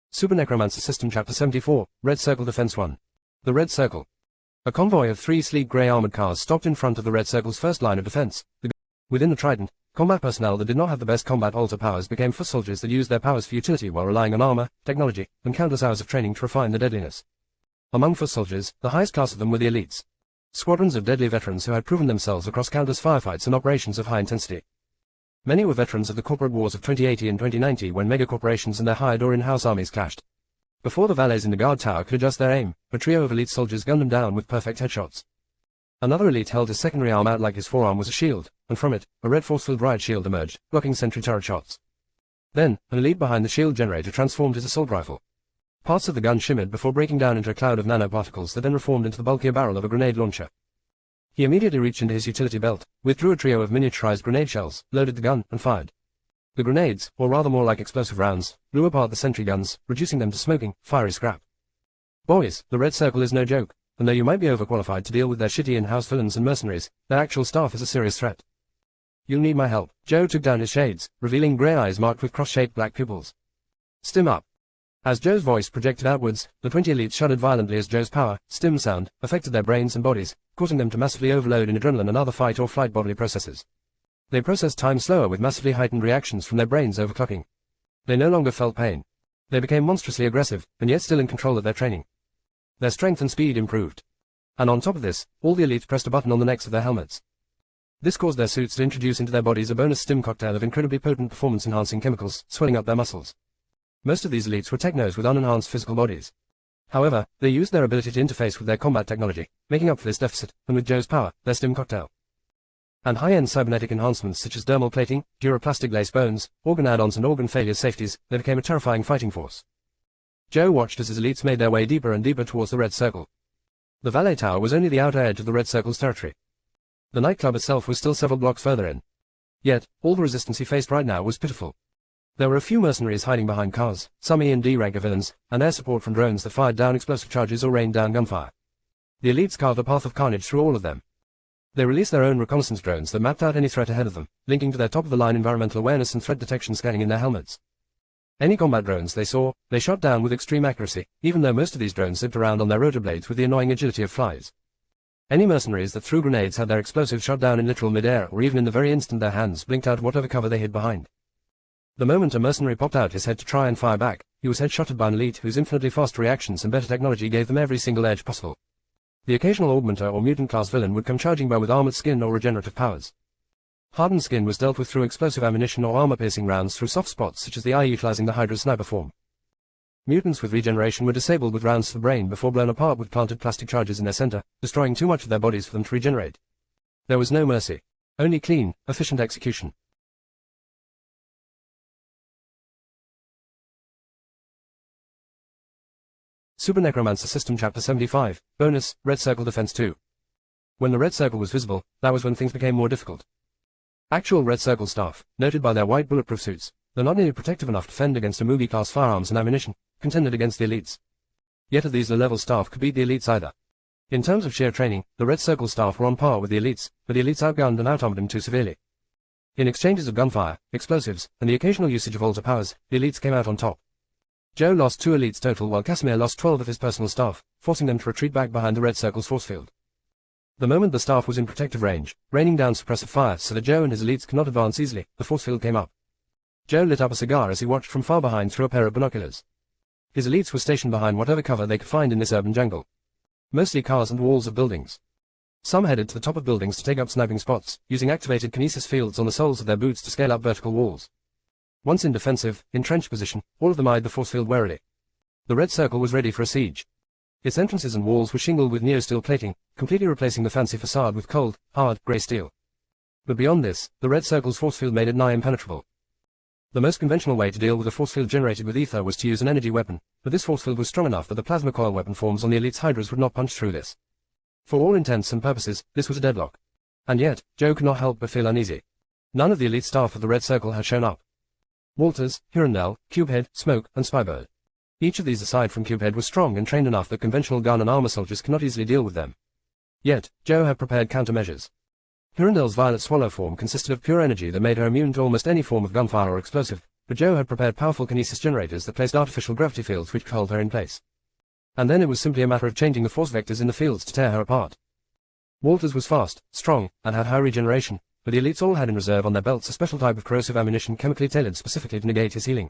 [SPEAKER 1] Super Necromancer System Chapter 74, Red Circle Defense 1. The Red Circle. A convoy of 3 sleek grey armored cars stopped in front of the Red Circle's first line of defense. Within the Trident, combat personnel that did not have the best combat alter powers became foot soldiers that used their powers for utility while relying on armor, technology, and countless hours of training to refine the deadliness. Among foot soldiers, the highest class of them were the elites. Squadrons of deadly veterans who had proven themselves across countless firefights and operations of high intensity. Many were veterans of the corporate wars of 2080 and 2090 when megacorporations and their hired or in-house armies clashed. Before the valets in the guard tower could adjust their aim, a trio of elite soldiers gunned them down with perfect headshots. Another elite held his secondary arm out like his forearm was a shield, and from it, a red force-filled riot shield emerged, blocking sentry turret shots. Then, an elite behind the shield generator transformed his assault rifle. Parts of the gun shimmered before breaking down into a cloud of nanoparticles that then reformed into the bulkier barrel of a grenade launcher. He immediately reached into his utility belt, withdrew a trio of miniaturized grenade shells, loaded the gun, and fired. The grenades, or rather more like explosive rounds, blew apart the sentry guns, reducing them to smoking, fiery scrap. Boys, the Red Circle is no joke, and though you might be overqualified to deal with their shitty in-house villains and mercenaries, their actual staff is a serious threat. You'll need my help. Joe took down his shades, revealing grey eyes marked with cross-shaped black pupils. Stim up. As Joe's voice projected outwards, the 20 elites shuddered violently as Joe's power, stim sound, affected their brains and bodies, causing them to massively overload in adrenaline and other fight or flight bodily processes. They processed time slower with massively heightened reactions from their brains overclocking. They no longer felt pain. They became monstrously aggressive, and yet still in control of their training. Their strength and speed improved. And on top of this, all the elites pressed a button on the necks of their helmets. This caused their suits to introduce into their bodies a bonus stim cocktail of incredibly potent performance-enhancing chemicals, swelling up their muscles. Most of these elites were technos with unenhanced physical bodies. However, they used their ability to interface with their combat technology, making up for this deficit, and with Joe's power, their stim cocktail. And high-end cybernetic enhancements such as dermal plating, duroplastic lace bones, organ add-ons and organ failure safeties, they became a terrifying fighting force. Joe watched as his elites made their way deeper and deeper towards the Red Circle. The valet tower was only the outer edge of the Red Circle's territory. The nightclub itself was still several blocks further in. Yet, all the resistance he faced right now was pitiful. There were a few mercenaries hiding behind cars, some E&D ranker villains, and air support from drones that fired down explosive charges or rained down gunfire. The elites carved a path of carnage through all of them. They released their own reconnaissance drones that mapped out any threat ahead of them, linking to their top-of-the-line environmental awareness and threat detection scanning in their helmets. Any combat drones they saw, they shot down with extreme accuracy, even though most of these drones zipped around on their rotor blades with the annoying agility of flies. Any mercenaries that threw grenades had their explosives shot down in literal mid-air or even in the very instant their hands blinked out whatever cover they hid behind. The moment a mercenary popped out his head to try and fire back, he was headshotted by an elite whose infinitely faster reactions and better technology gave them every single edge possible. The occasional augmenter or mutant-class villain would come charging by with armored skin or regenerative powers. Hardened skin was dealt with through explosive ammunition or armor-piercing rounds through soft spots such as the eye utilizing the Hydra sniper form. Mutants with regeneration were disabled with rounds to the brain before blown apart with planted plastic charges in their center, destroying too much of their bodies for them to regenerate. There was no mercy. Only clean, efficient execution. Super Necromancer System Chapter 75, Bonus, Red Circle Defense 2. When the red circle was visible, that was when things became more difficult. Actual red circle staff, noted by their white bulletproof suits, though not nearly protective enough to fend against a movie-class firearms and ammunition, contended against the elites. Yet of these low-level staff could beat the elites either. In terms of sheer training, the red circle staff were on par with the elites, but the elites outgunned and outarmed them too severely. In exchanges of gunfire, explosives, and the occasional usage of alter powers, the elites came out on top. Joe lost 2 elites total while Casimir lost 12 of his personal staff, forcing them to retreat back behind the red circle's force field. The moment the staff was in protective range, raining down suppressive fire so that Joe and his elites could not advance easily, the force field came up. Joe lit up a cigar as he watched from far behind through a pair of binoculars. His elites were stationed behind whatever cover they could find in this urban jungle. Mostly cars and walls of buildings. Some headed to the top of buildings to take up sniping spots, using activated kinesis fields on the soles of their boots to scale up vertical walls. Once in defensive, entrenched position, all of them eyed the force field warily. The red circle was ready for a siege. Its entrances and walls were shingled with neo-steel plating, completely replacing the fancy facade with cold, hard, grey steel. But beyond this, the red circle's force field made it nigh impenetrable. The most conventional way to deal with a force field generated with ether was to use an energy weapon, but this force field was strong enough that the plasma coil weapon forms on the elite's hydras would not punch through this. For all intents and purposes, this was a deadlock. And yet, Joe could not help but feel uneasy. None of the elite staff of the red circle had shown up. Walters, Hirondelle, Cubehead, Smoke, and Spyberg. Each of these aside from Cubehead was strong and trained enough that conventional gun and armor soldiers could not easily deal with them. Yet, Joe had prepared countermeasures. Hirondelle's violet swallow form consisted of pure energy that made her immune to almost any form of gunfire or explosive, but Joe had prepared powerful kinesis generators that placed artificial gravity fields which could hold her in place. And then it was simply a matter of changing the force vectors in the fields to tear her apart. Walters was fast, strong, and had high regeneration, but the elites all had in reserve on their belts a special type of corrosive ammunition chemically tailored specifically to negate his healing.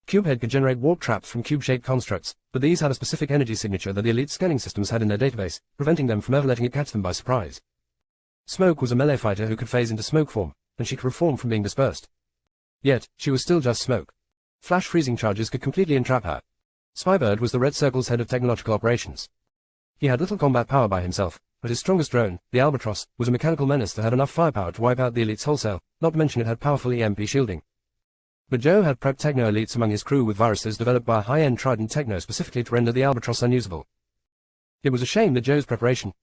[SPEAKER 1] Cubehead could generate warp traps from cube-shaped constructs, but these had a specific energy signature that the elite scanning systems had in their database, preventing them from ever letting it catch them by surprise. Smoke was a melee fighter who could phase into smoke form, and she could reform from being dispersed. Yet, she was still just smoke. Flash freezing charges could completely entrap her. Spybird was the Red Circle's head of technological operations. He had little combat power by himself, but his strongest drone, the Albatross, was a mechanical menace that had enough firepower to wipe out the elites wholesale, not to mention it had powerful EMP shielding. But Joe had prepped techno-elites among his crew with viruses developed by a high-end Trident techno specifically to render the Albatross unusable. It was a shame that Joe's preparation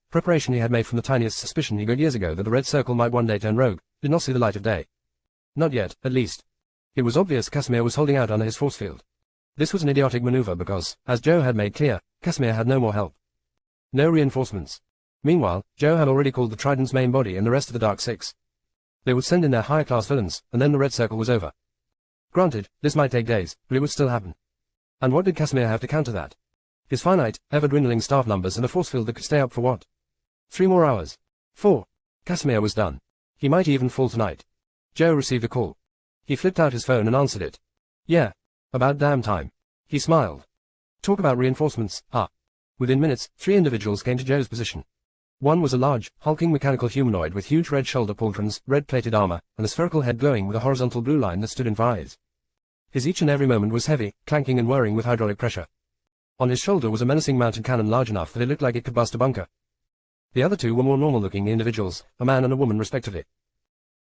[SPEAKER 1] he had made from the tiniest suspicion he got years ago that the Red Circle might one day turn rogue, did not see the light of day. Not yet, at least. It was obvious Casimir was holding out under his force field. This was an idiotic maneuver because, as Joe had made clear, Casimir had no more help. No reinforcements. Meanwhile, Joe had already called the Trident's main body and the rest of the Dark Six. They would send in their higher-class villains, and then the Red Circle was over. Granted, this might take days, but it would still happen. And what did Casimir have to counter that? His finite, ever-dwindling staff numbers and a force field that could stay up for what? 3 more hours. 4. Casimir was done. He might even fall tonight. Joe received a call. He flipped out his phone and answered it. Yeah. About damn time. He smiled. Talk about reinforcements, huh? Within minutes, 3 individuals came to Joe's position. One was a large, hulking mechanical humanoid with huge red shoulder pauldrons, red-plated armor, and a spherical head glowing with a horizontal blue line that stood in for eyes. His each and every moment was heavy, clanking and whirring with hydraulic pressure. On his shoulder was a menacing mounted cannon large enough that it looked like it could bust a bunker. The other 2 were more normal-looking individuals, a man and a woman respectively.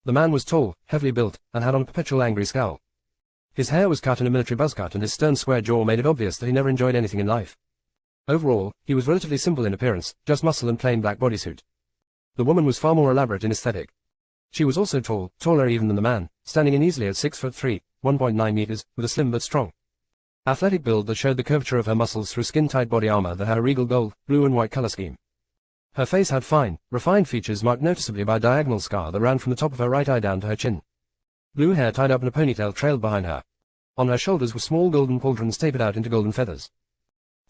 [SPEAKER 1] The man was tall, heavily built, and had on a perpetual angry scowl. His hair was cut in a military buzz cut and his stern square jaw made it obvious that he never enjoyed anything in life. Overall, he was relatively simple in appearance, just muscle and plain black bodysuit. The woman was far more elaborate in aesthetic. She was also tall, taller even than the man, standing in easily at 6'3", 1.9 meters, with a slim but strong, athletic build that showed the curvature of her muscles through skin-tight body armor that had a regal gold, blue and white color scheme. Her face had fine, refined features marked noticeably by a diagonal scar that ran from the top of her right eye down to her chin. Blue hair tied up in a ponytail trailed behind her. On her shoulders were small golden pauldrons tapered out into golden feathers.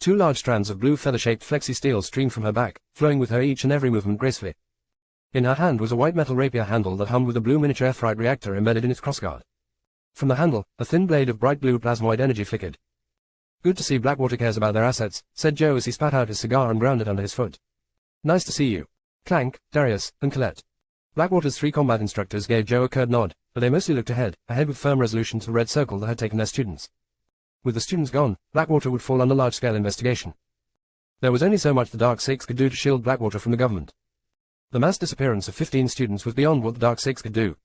[SPEAKER 1] 2 large strands of blue feather-shaped flexi steel streamed from her back, flowing with her each and every movement gracefully. In her hand was a white metal rapier handle that hummed with a blue miniature F-Rite reactor embedded in its crossguard. From the handle, a thin blade of bright blue plasmoid energy flickered. Good to see Blackwater cares about their assets, said Joe as he spat out his cigar and ground it under his foot. Nice to see you. Clank, Darius, and Colette. Blackwater's 3 combat instructors gave Joe a curt nod, but they mostly looked ahead with firm resolution to the Red Circle that had taken their students. With the students gone, Blackwater would fall under large-scale investigation. There was only so much the Dark Six could do to shield Blackwater from the government. The mass disappearance of 15 students was beyond what the Dark Six could do.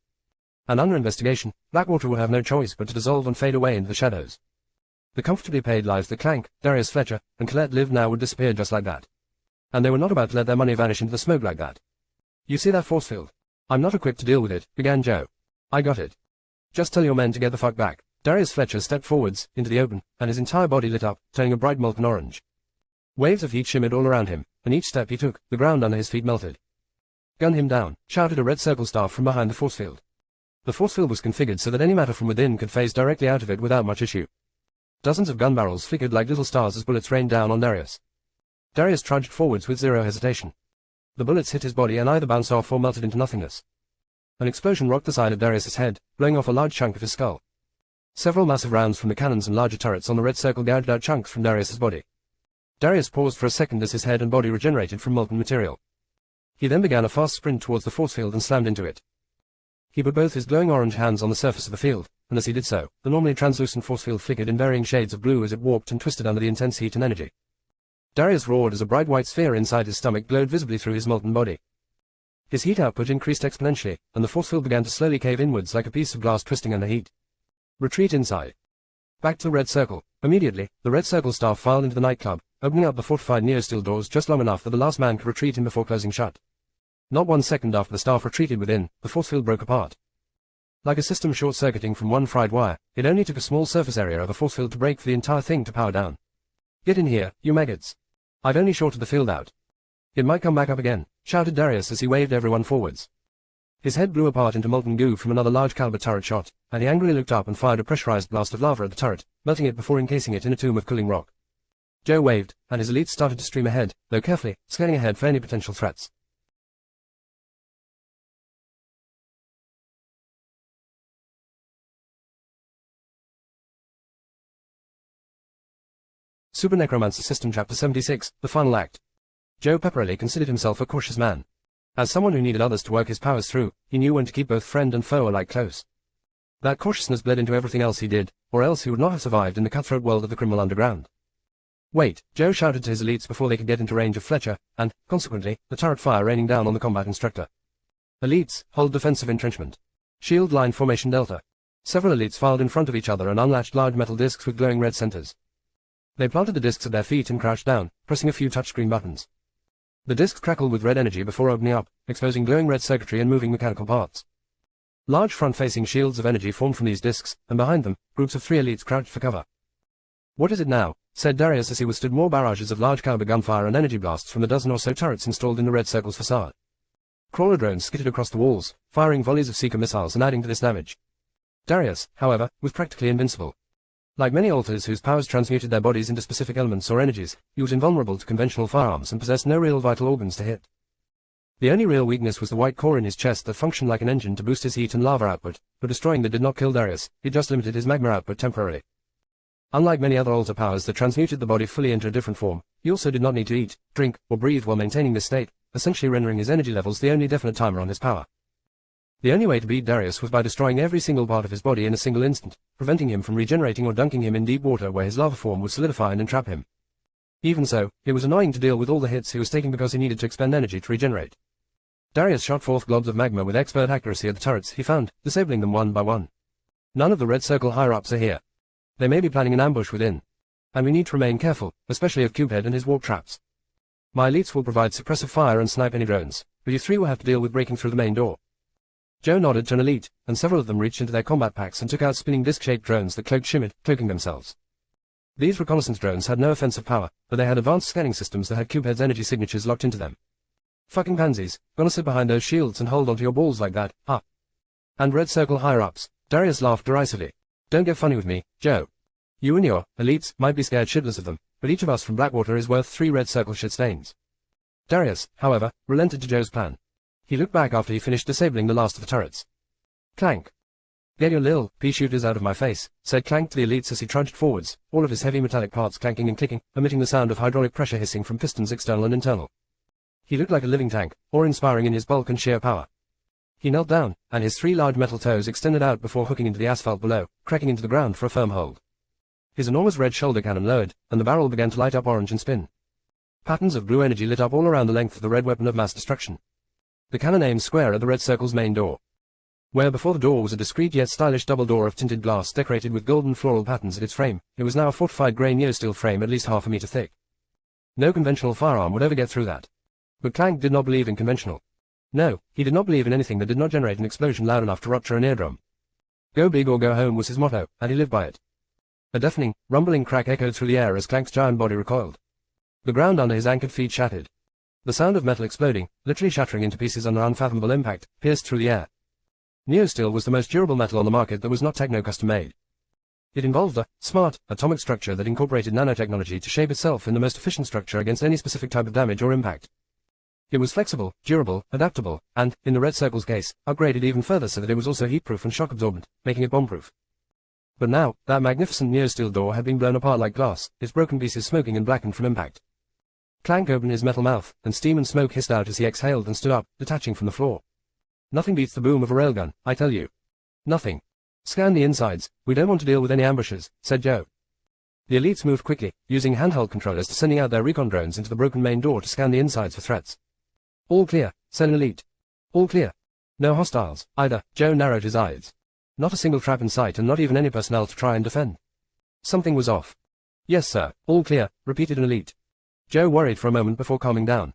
[SPEAKER 1] And under investigation, Blackwater would have no choice but to dissolve and fade away into the shadows. The comfortably paid lives that Clank, Darius Fletcher, and Colette lived now would disappear just like that. And they were not about to let their money vanish into the smoke like that. You see that force field? I'm not equipped to deal with it, began Joe. I got it. Just tell your men to get the fuck back. Darius Fletcher stepped forwards, into the open, and his entire body lit up, turning a bright molten orange. Waves of heat shimmered all around him, and each step he took, the ground under his feet melted. Gun him down, shouted a red circle staff from behind the force field. The force field was configured so that any matter from within could phase directly out of it without much issue. Dozens of gun barrels flickered like little stars as bullets rained down on Darius. Darius trudged forwards with zero hesitation. The bullets hit his body and either bounced off or melted into nothingness. An explosion rocked the side of Darius's head, blowing off a large chunk of his skull. Several massive rounds from the cannons and larger turrets on the red circle gouged out chunks from Darius's body. Darius paused for a second as his head and body regenerated from molten material. He then began a fast sprint towards the force field and slammed into it. He put both his glowing orange hands on the surface of the field, and as he did so, the normally translucent force field flickered in varying shades of blue as it warped and twisted under the intense heat and energy. Darius roared as a bright white sphere inside his stomach glowed visibly through his molten body. His heat output increased exponentially, and the force field began to slowly cave inwards like a piece of glass twisting under heat. Retreat inside. Back to the red circle. Immediately, the red circle staff filed into the nightclub, opening up the fortified neosteel doors just long enough that the last man could retreat in before closing shut. Not 1 second after the staff retreated within, the force field broke apart. Like a system short-circuiting from one fried wire, it only took a small surface area of a force field to break for the entire thing to power down. Get in here, you maggots. I've only shorted the field out. It might come back up again, shouted Darius as he waved everyone forwards. His head blew apart into molten goo from another large-caliber turret shot, and he angrily looked up and fired a pressurized blast of lava at the turret, melting it before encasing it in a tomb of cooling rock. Joe waved, and his elites started to stream ahead, though carefully, scanning ahead for any potential threats. Super Necromancer System Chapter 76, The Final Act. Joe Pepperelli considered himself a cautious man. As someone who needed others to work his powers through, he knew when to keep both friend and foe alike close. That cautiousness bled into everything else he did, or else he would not have survived in the cutthroat world of the criminal underground. Wait, Joe shouted to his elites before they could get into range of Fletcher, and, consequently, the turret fire raining down on the combat instructor. Elites, hold defensive entrenchment. Shield line formation delta. Several elites filed in front of each other and unlatched large metal discs with glowing red centers. They planted the discs at their feet and crouched down, pressing a few touchscreen buttons. The discs crackled with red energy before opening up, exposing glowing red circuitry and moving mechanical parts. Large front-facing shields of energy formed from these discs, and behind them, groups of 3 elites crouched for cover. What is it now? Said Darius as he withstood more barrages of large-caliber gunfire and energy blasts from the dozen or so turrets installed in the red circle's facade. Crawler drones skittered across the walls, firing volleys of seeker missiles and adding to this damage. Darius, however, was practically invincible. Like many alters whose powers transmuted their bodies into specific elements or energies, he was invulnerable to conventional firearms and possessed no real vital organs to hit. The only real weakness was the white core in his chest that functioned like an engine to boost his heat and lava output, but destroying that did not kill Darius, it just limited his magma output temporarily. Unlike many other alter powers that transmuted the body fully into a different form, he also did not need to eat, drink, or breathe while maintaining this state, essentially rendering his energy levels the only definite timer on his power. The only way to beat Darius was by destroying every single part of his body in a single instant, preventing him from regenerating or dunking him in deep water where his lava form would solidify and entrap him. Even so, it was annoying to deal with all the hits he was taking because he needed to expend energy to regenerate. Darius shot forth globs of magma with expert accuracy at the turrets he found, disabling them one by one. None of the red circle higher-ups are here. They may be planning an ambush within. And we need to remain careful, especially of Cubehead and his warp traps. My elites will provide suppressive fire and snipe any drones, but you 3 will have to deal with breaking through the main door. Joe nodded to an elite, and several of them reached into their combat packs and took out spinning disc-shaped drones that shimmered, cloaking themselves. These reconnaissance drones had no offensive power, but they had advanced scanning systems that had Cubehead's energy signatures locked into them. Fucking pansies, gonna sit behind those shields and hold onto your balls like that, huh? And red circle higher-ups, Darius laughed derisively. Don't get funny with me, Joe. You and your elites might be scared shitless of them, but each of us from Blackwater is worth 3 red circle shit stains. Darius, however, relented to Joe's plan. He looked back after he finished disabling the last of the turrets. Clank. Get your lil pea shooters out of my face, said Clank to the elites as he trudged forwards, all of his heavy metallic parts clanking and clicking, emitting the sound of hydraulic pressure hissing from pistons external and internal. He looked like a living tank, awe-inspiring in his bulk and sheer power. He knelt down, and his 3 large metal toes extended out before hooking into the asphalt below, cracking into the ground for a firm hold. His enormous red shoulder cannon lowered, and the barrel began to light up orange and spin. Patterns of blue energy lit up all around the length of the red weapon of mass destruction. The cannon aimed square at the red circle's main door. Where before the door was a discreet yet stylish double door of tinted glass decorated with golden floral patterns at its frame, it was now a fortified grey neo-steel frame at least half a meter thick. No conventional firearm would ever get through that. But Clank did not believe in conventional. No, he did not believe in anything that did not generate an explosion loud enough to rupture an eardrum. Go big or go home was his motto, and he lived by it. A deafening, rumbling crack echoed through the air as Clank's giant body recoiled. The ground under his anchored feet shattered. The sound of metal exploding, literally shattering into pieces under unfathomable impact, pierced through the air. Neosteel was the most durable metal on the market that was not techno-custom-made. It involved a smart, atomic structure that incorporated nanotechnology to shape itself in the most efficient structure against any specific type of damage or impact. It was flexible, durable, adaptable, and, in the Red Circle's case, upgraded even further so that it was also heat-proof and shock-absorbent, making it bomb-proof. But now, that magnificent Neosteel door had been blown apart like glass, its broken pieces smoking and blackened from impact. Clank opened his metal mouth, and steam and smoke hissed out as he exhaled and stood up, detaching from the floor. Nothing beats the boom of a railgun, I tell you. Nothing. Scan the insides, we don't want to deal with any ambushes, said Joe. The elites moved quickly, using handheld controllers to sending out their recon drones into the broken main door to scan the insides for threats. All clear, said an elite. All clear. No hostiles, either. Joe narrowed his eyes. Not a single trap in sight and not even any personnel to try and defend. Something was off. Yes sir, all clear, repeated an elite. Joe worried for a moment before calming down.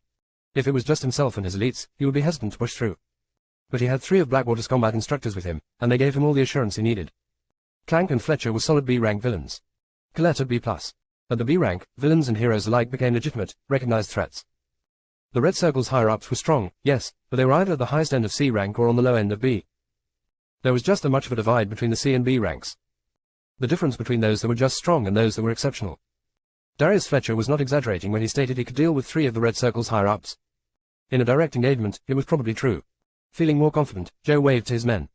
[SPEAKER 1] If it was just himself and his elites, he would be hesitant to push through. But he had 3 of Blackwater's combat instructors with him, and they gave him all the assurance he needed. Clank and Fletcher were solid B-rank villains. Colette at B+. At the B rank, villains and heroes alike became legitimate, recognized threats. The Red Circle's higher-ups were strong, yes, but they were either at the highest end of C rank or on the low end of B. There was just as much of a divide between the C and B ranks. The difference between those that were just strong and those that were exceptional. Darius Fletcher was not exaggerating when he stated he could deal with 3 of the Red Circle's higher-ups. In a direct engagement, it was probably true. Feeling more confident, Joe waved to his men.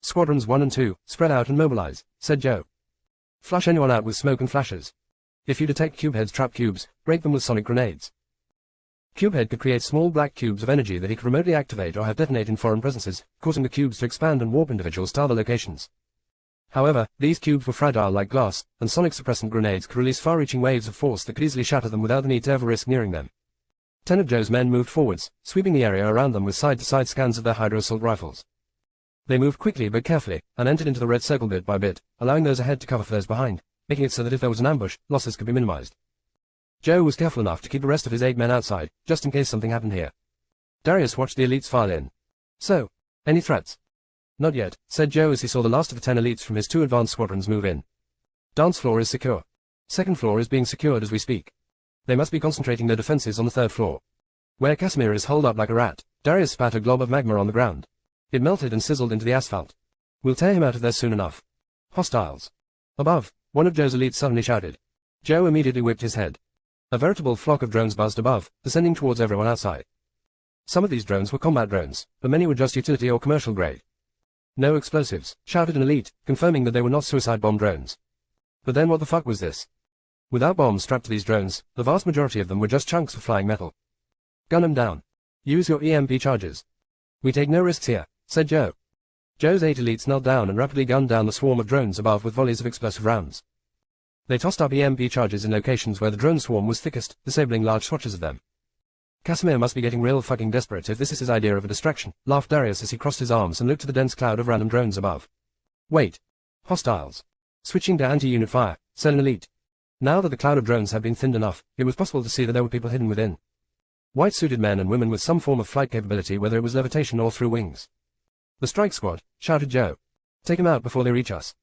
[SPEAKER 1] Squadrons 1 and 2, spread out and mobilize, said Joe. Flush anyone out with smoke and flashes. If you detect cubeheads trap cubes, break them with sonic grenades. Cubehead could create small black cubes of energy that he could remotely activate or have detonate in foreign presences, causing the cubes to expand and warp individuals to other locations. However, these cubes were fragile like glass, and sonic suppressant grenades could release far-reaching waves of force that could easily shatter them without the need to ever risk nearing them. 10 of Joe's men moved forwards, sweeping the area around them with side-to-side scans of their Hydro assault rifles. They moved quickly but carefully, and entered into the Red Circle bit by bit, allowing those ahead to cover for those behind, making it so that if there was an ambush, losses could be minimized. Joe was careful enough to keep the rest of his 8 men outside, just in case something happened here. Darius watched the elites file in. So, any threats? Not yet, said Joe as he saw the last of the 10 elites from his 2 advanced squadrons move in. Dance floor is secure. Second floor is being secured as we speak. They must be concentrating their defenses on the 3rd floor. Where Casimir is holed up like a rat, Darius spat a glob of magma on the ground. It melted and sizzled into the asphalt. We'll tear him out of there soon enough. Hostiles. Above, one of Joe's elites suddenly shouted. Joe immediately whipped his head. A veritable flock of drones buzzed above, descending towards everyone outside. Some of these drones were combat drones, but many were just utility or commercial grade. No explosives, shouted an elite, confirming that they were not suicide bomb drones. But then what the fuck was this? Without bombs strapped to these drones, the vast majority of them were just chunks of flying metal. Gun them down. Use your EMP charges. We take no risks here, said Joe. Joe's 8 elites knelt down and rapidly gunned down the swarm of drones above with volleys of explosive rounds. They tossed up EMP charges in locations where the drone swarm was thickest, disabling large swatches of them. Casimir must be getting real fucking desperate if this is his idea of a distraction, laughed Darius as he crossed his arms and looked at the dense cloud of random drones above. Wait. Hostiles. Switching to anti-unit fire, said an elite. Now that the cloud of drones had been thinned enough, it was possible to see that there were people hidden within. White-suited men and women with some form of flight capability, whether it was levitation or through wings. The strike squad, shouted Joe. Take them out before they reach us.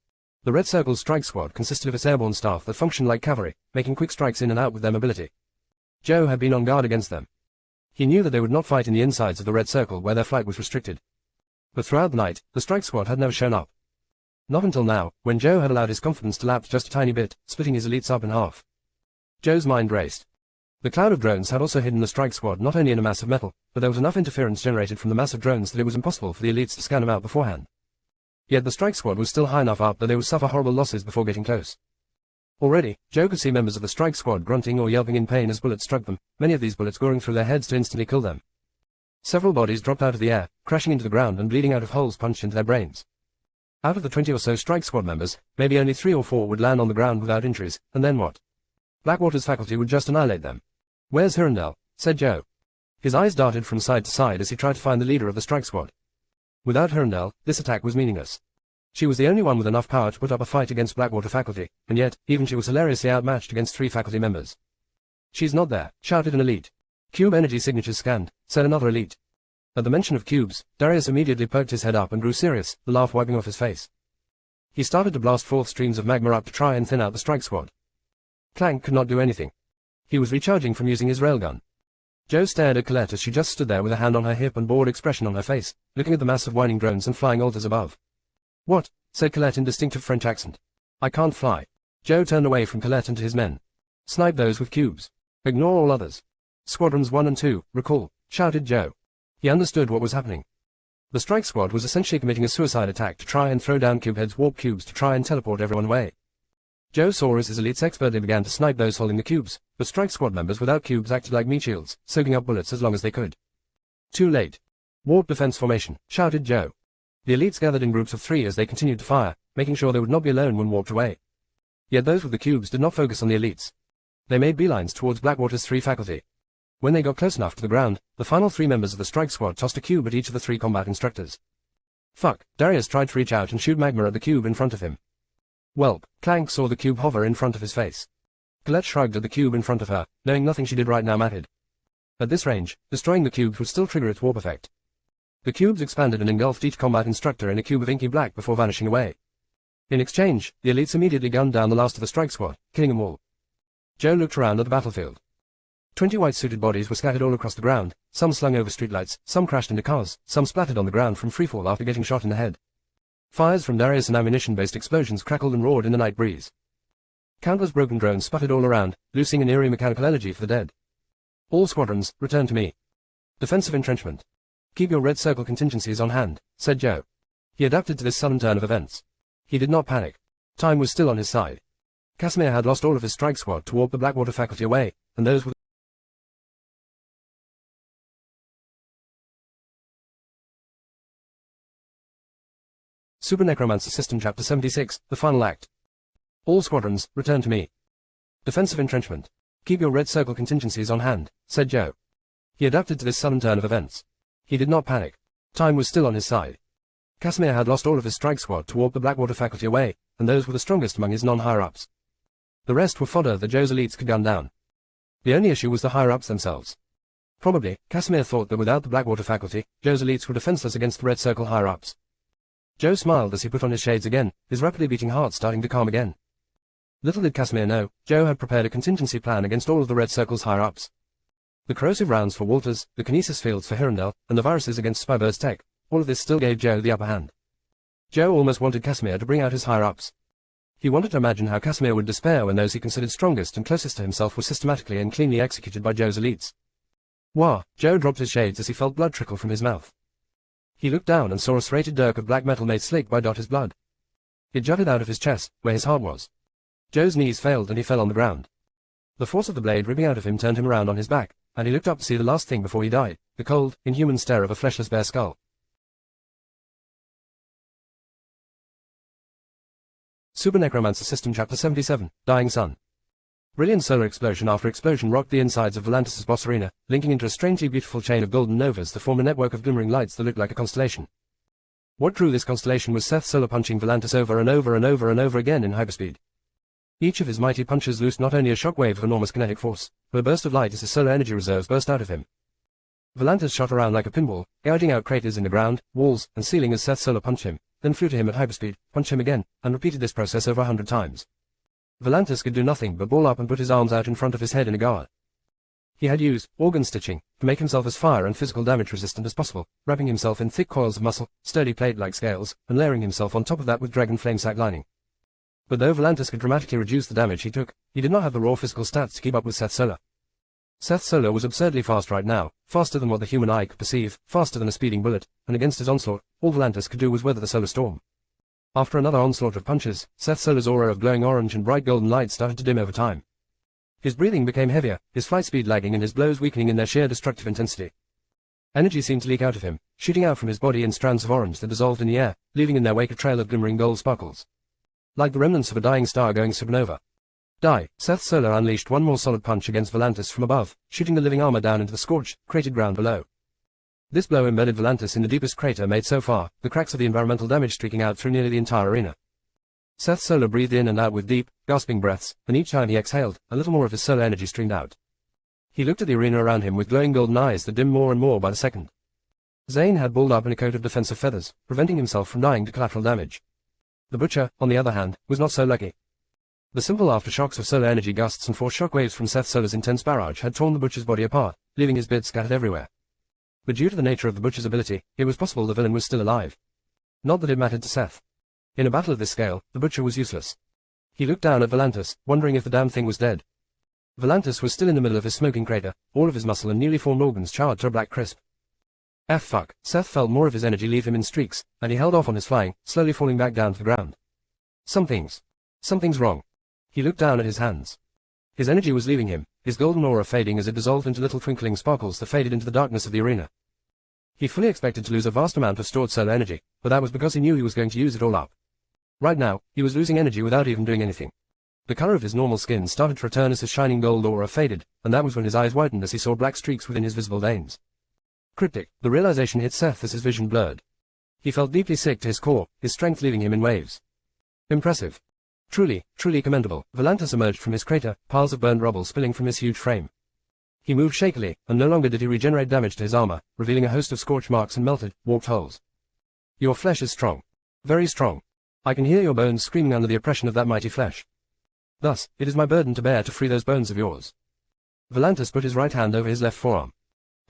[SPEAKER 1] The Red Circle's strike squad consisted of its airborne staff that functioned like cavalry, making quick strikes in and out with their mobility. Joe had been on guard against them. He knew that they would not fight in the insides of the Red Circle where their flight was restricted. But throughout the night, the strike squad had never shown up. Not until now, when Joe had allowed his confidence to lapse just a tiny bit, splitting his elites up in half. Joe's mind raced. The cloud of drones had also hidden the strike squad not only in a mass of metal, but there was enough interference generated from the mass of drones that it was impossible for the elites to scan them out beforehand. Yet the strike squad was still high enough up that they would suffer horrible losses before getting close. Already, Joe could see members of the strike squad grunting or yelping in pain as bullets struck them, many of these bullets goring through their heads to instantly kill them. Several bodies dropped out of the air, crashing into the ground and bleeding out of holes punched into their brains. Out of the 20 or so strike squad members, maybe only 3 or 4 would land on the ground without injuries, and then what? Blackwater's faculty would just annihilate them. Where's Hirondell? Said Joe. His eyes darted from side to side as he tried to find the leader of the strike squad. Without Hirondelle, this attack was meaningless. She was the only one with enough power to put up a fight against Blackwater faculty, and yet, even she was hilariously outmatched against 3 faculty members. "She's not there," shouted an elite. "Cube energy signatures scanned," said another elite. At the mention of cubes, Darius immediately perked his head up and grew serious, the laugh wiping off his face. He started to blast forth streams of magma up to try and thin out the strike squad. Clank could not do anything. He was recharging from using his railgun. Joe stared at Colette as she just stood there with a hand on her hip and bored expression on her face, looking at the mass of whining drones and flying altars above. "What?" said Colette in distinctive French accent. "I can't fly." Joe turned away from Colette and to his men. "Snipe those with cubes. Ignore all others. Squadrons 1 and 2, recall," shouted Joe. He understood what was happening. The strike squad was essentially committing a suicide attack to try and throw down Cubehead's warp cubes to try and teleport everyone away. Joe saw as his elites expertly began to snipe those holding the cubes, but strike squad members without cubes acted like meat shields, soaking up bullets as long as they could. "Too late. Warp defense formation," shouted Joe. The elites gathered in groups of 3 as they continued to fire, making sure they would not be alone when warped away. Yet those with the cubes did not focus on the elites. They made beelines towards Blackwater's 3 faculty. When they got close enough to the ground, the final 3 members of the strike squad tossed a cube at each of the 3 combat instructors. Fuck, Darius tried to reach out and shoot magma at the cube in front of him. Welp, Clank saw the cube hover in front of his face. Colette shrugged at the cube in front of her, knowing nothing she did right now mattered. At this range, destroying the cubes would still trigger its warp effect. The cubes expanded and engulfed each combat instructor in a cube of inky black before vanishing away. In exchange, the elites immediately gunned down the last of the strike squad, killing them all. Joe looked around at the battlefield. 20 white-suited bodies were scattered all across the ground, some slung over streetlights, some crashed into cars, some splattered on the ground from freefall after getting shot in the head. Fires from Darius and ammunition-based explosions crackled and roared in the night breeze. Countless broken drones sputtered all around, loosing an eerie mechanical elegy for the dead. "All squadrons, return to me. Defensive entrenchment. Keep your red circle contingencies on hand," said Joe. He adapted to this sudden turn of events. He did not panic. Time was still on his side. Casimir had lost all of his strike squad to warp the Blackwater faculty away, and those with Super Necromancer System Chapter 76, The Final Act. "All squadrons, return to me. Defensive entrenchment. Keep your red circle contingencies on hand," said Joe. He adapted to this sudden turn of events. He did not panic. Time was still on his side. Casimir had lost all of his strike squad to warp the Blackwater faculty away, and those were the strongest among his non-higher-ups. The rest were fodder that Joe's elites could gun down. The only issue was the higher-ups themselves. Probably, Casimir thought that without the Blackwater faculty, Joe's elites were defenseless against the red circle higher-ups. Joe smiled as he put on his shades again, his rapidly beating heart starting to calm again. Little did Casimir know, Joe had prepared a contingency plan against all of the red circle's higher-ups. The corrosive rounds for Walters, the kinesis fields for Hirondelle, and the viruses against Spybird's tech, all of this still gave Joe the upper hand. Joe almost wanted Casimir to bring out his higher-ups. He wanted to imagine how Casimir would despair when those he considered strongest and closest to himself were systematically and cleanly executed by Joe's elites. Wah! Joe dropped his shades as he felt blood trickle from his mouth. He looked down and saw a serrated dirk of black metal made slick by his blood. It jutted out of his chest, where his heart was. Joe's knees failed and he fell on the ground. The force of the blade ripping out of him turned him around on his back, and he looked up to see the last thing before he died, the cold, inhuman stare of a fleshless bare skull. Super Necromancer System Chapter 77, Dying Sun. Brilliant solar explosion after explosion rocked the insides of Volantis' boss arena, linking into a strangely beautiful chain of golden novas that formed a network of glimmering lights that looked like a constellation. What drew this constellation was Seth solar punching Volantis over and over and over and over again in hyperspeed. Each of his mighty punches loosed not only a shockwave of enormous kinetic force, but a burst of light as his solar energy reserves burst out of him. Volantis shot around like a pinball, gouging out craters in the ground, walls, and ceiling as Seth solar punched him, then flew to him at hyperspeed, punched him again, and repeated this process over 100 times. Volantis could do nothing but ball up and put his arms out in front of his head in a guard. He had used organ stitching to make himself as fire and physical damage resistant as possible, wrapping himself in thick coils of muscle, sturdy plate-like scales, and layering himself on top of that with dragon flame sac lining. But though Volantis could dramatically reduce the damage he took, he did not have the raw physical stats to keep up with Seth Solar. Seth Solar was absurdly fast right now, faster than what the human eye could perceive, faster than a speeding bullet, and against his onslaught, all Volantis could do was weather the solar storm. After another onslaught of punches, Seth Solar's aura of glowing orange and bright golden light started to dim over time. His breathing became heavier, his flight speed lagging and his blows weakening in their sheer destructive intensity. Energy seemed to leak out of him, shooting out from his body in strands of orange that dissolved in the air, leaving in their wake a trail of glimmering gold sparkles. Like the remnants of a dying star going supernova. Die! Seth Solar unleashed one more solid punch against Volantis from above, shooting the living armor down into the scorched, cratered ground below. This blow embedded Volantis in the deepest crater made so far, the cracks of the environmental damage streaking out through nearly the entire arena. Seth Solar breathed in and out with deep, gasping breaths, and each time he exhaled, a little more of his solar energy streamed out. He looked at the arena around him with glowing golden eyes that dimmed more and more by the second. Zane had balled up in a coat of defensive feathers, preventing himself from dying to collateral damage. The Butcher, on the other hand, was not so lucky. The simple aftershocks of solar energy gusts and force shockwaves from Seth Solar's intense barrage had torn the Butcher's body apart, leaving his bits scattered everywhere. But due to the nature of the Butcher's ability, it was possible the villain was still alive. Not that it mattered to Seth. In a battle of this scale, the Butcher was useless. He looked down at Volantis, wondering if the damn thing was dead. Volantis was still in the middle of his smoking crater, all of his muscle and newly formed organs charred to a black crisp. Fuck. Seth felt more of his energy leave him in streaks, and he held off on his flying, slowly falling back down to the ground. Something's wrong. He looked down at his hands. His energy was leaving him, his golden aura fading as it dissolved into little twinkling sparkles that faded into the darkness of the arena. He fully expected to lose a vast amount of stored solar energy, but that was because he knew he was going to use it all up. Right now, he was losing energy without even doing anything. The color of his normal skin started to return as his shining gold aura faded, and that was when his eyes widened as he saw black streaks within his visible veins. Cryptic, the realization hit Seth as his vision blurred. He felt deeply sick to his core, his strength leaving him in waves. Impressive. Truly commendable. Volantis emerged from his crater, piles of burned rubble spilling from his huge frame. He moved shakily, and no longer did he regenerate damage to his armor, revealing a host of scorch marks and melted, warped holes. Your flesh is strong. Very strong. I can hear your bones screaming under the oppression of that mighty flesh. Thus, it is my burden to bear to free those bones of yours. Volantis put his right hand over his left forearm.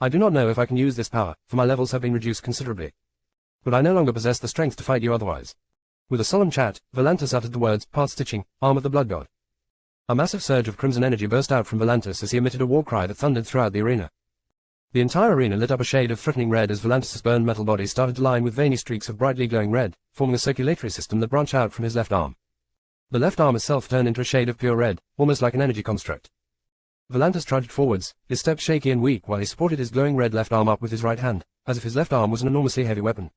[SPEAKER 1] I do not know if I can use this power, for my levels have been reduced considerably. But I no longer possess the strength to fight you otherwise. With a solemn chat, Volantis uttered the words, part stitching, arm of the blood god. A massive surge of crimson energy burst out from Volantis as he emitted a war cry that thundered throughout the arena. The entire arena lit up a shade of threatening red as Volantis' burned metal body started to line with veiny streaks of brightly glowing red, forming a circulatory system that branched out from his left arm. The left arm itself turned into a shade of pure red, almost like an energy construct. Volantis trudged forwards, his steps shaky and weak while he supported his glowing red left arm up with his right hand, as if his left arm was an enormously heavy weapon.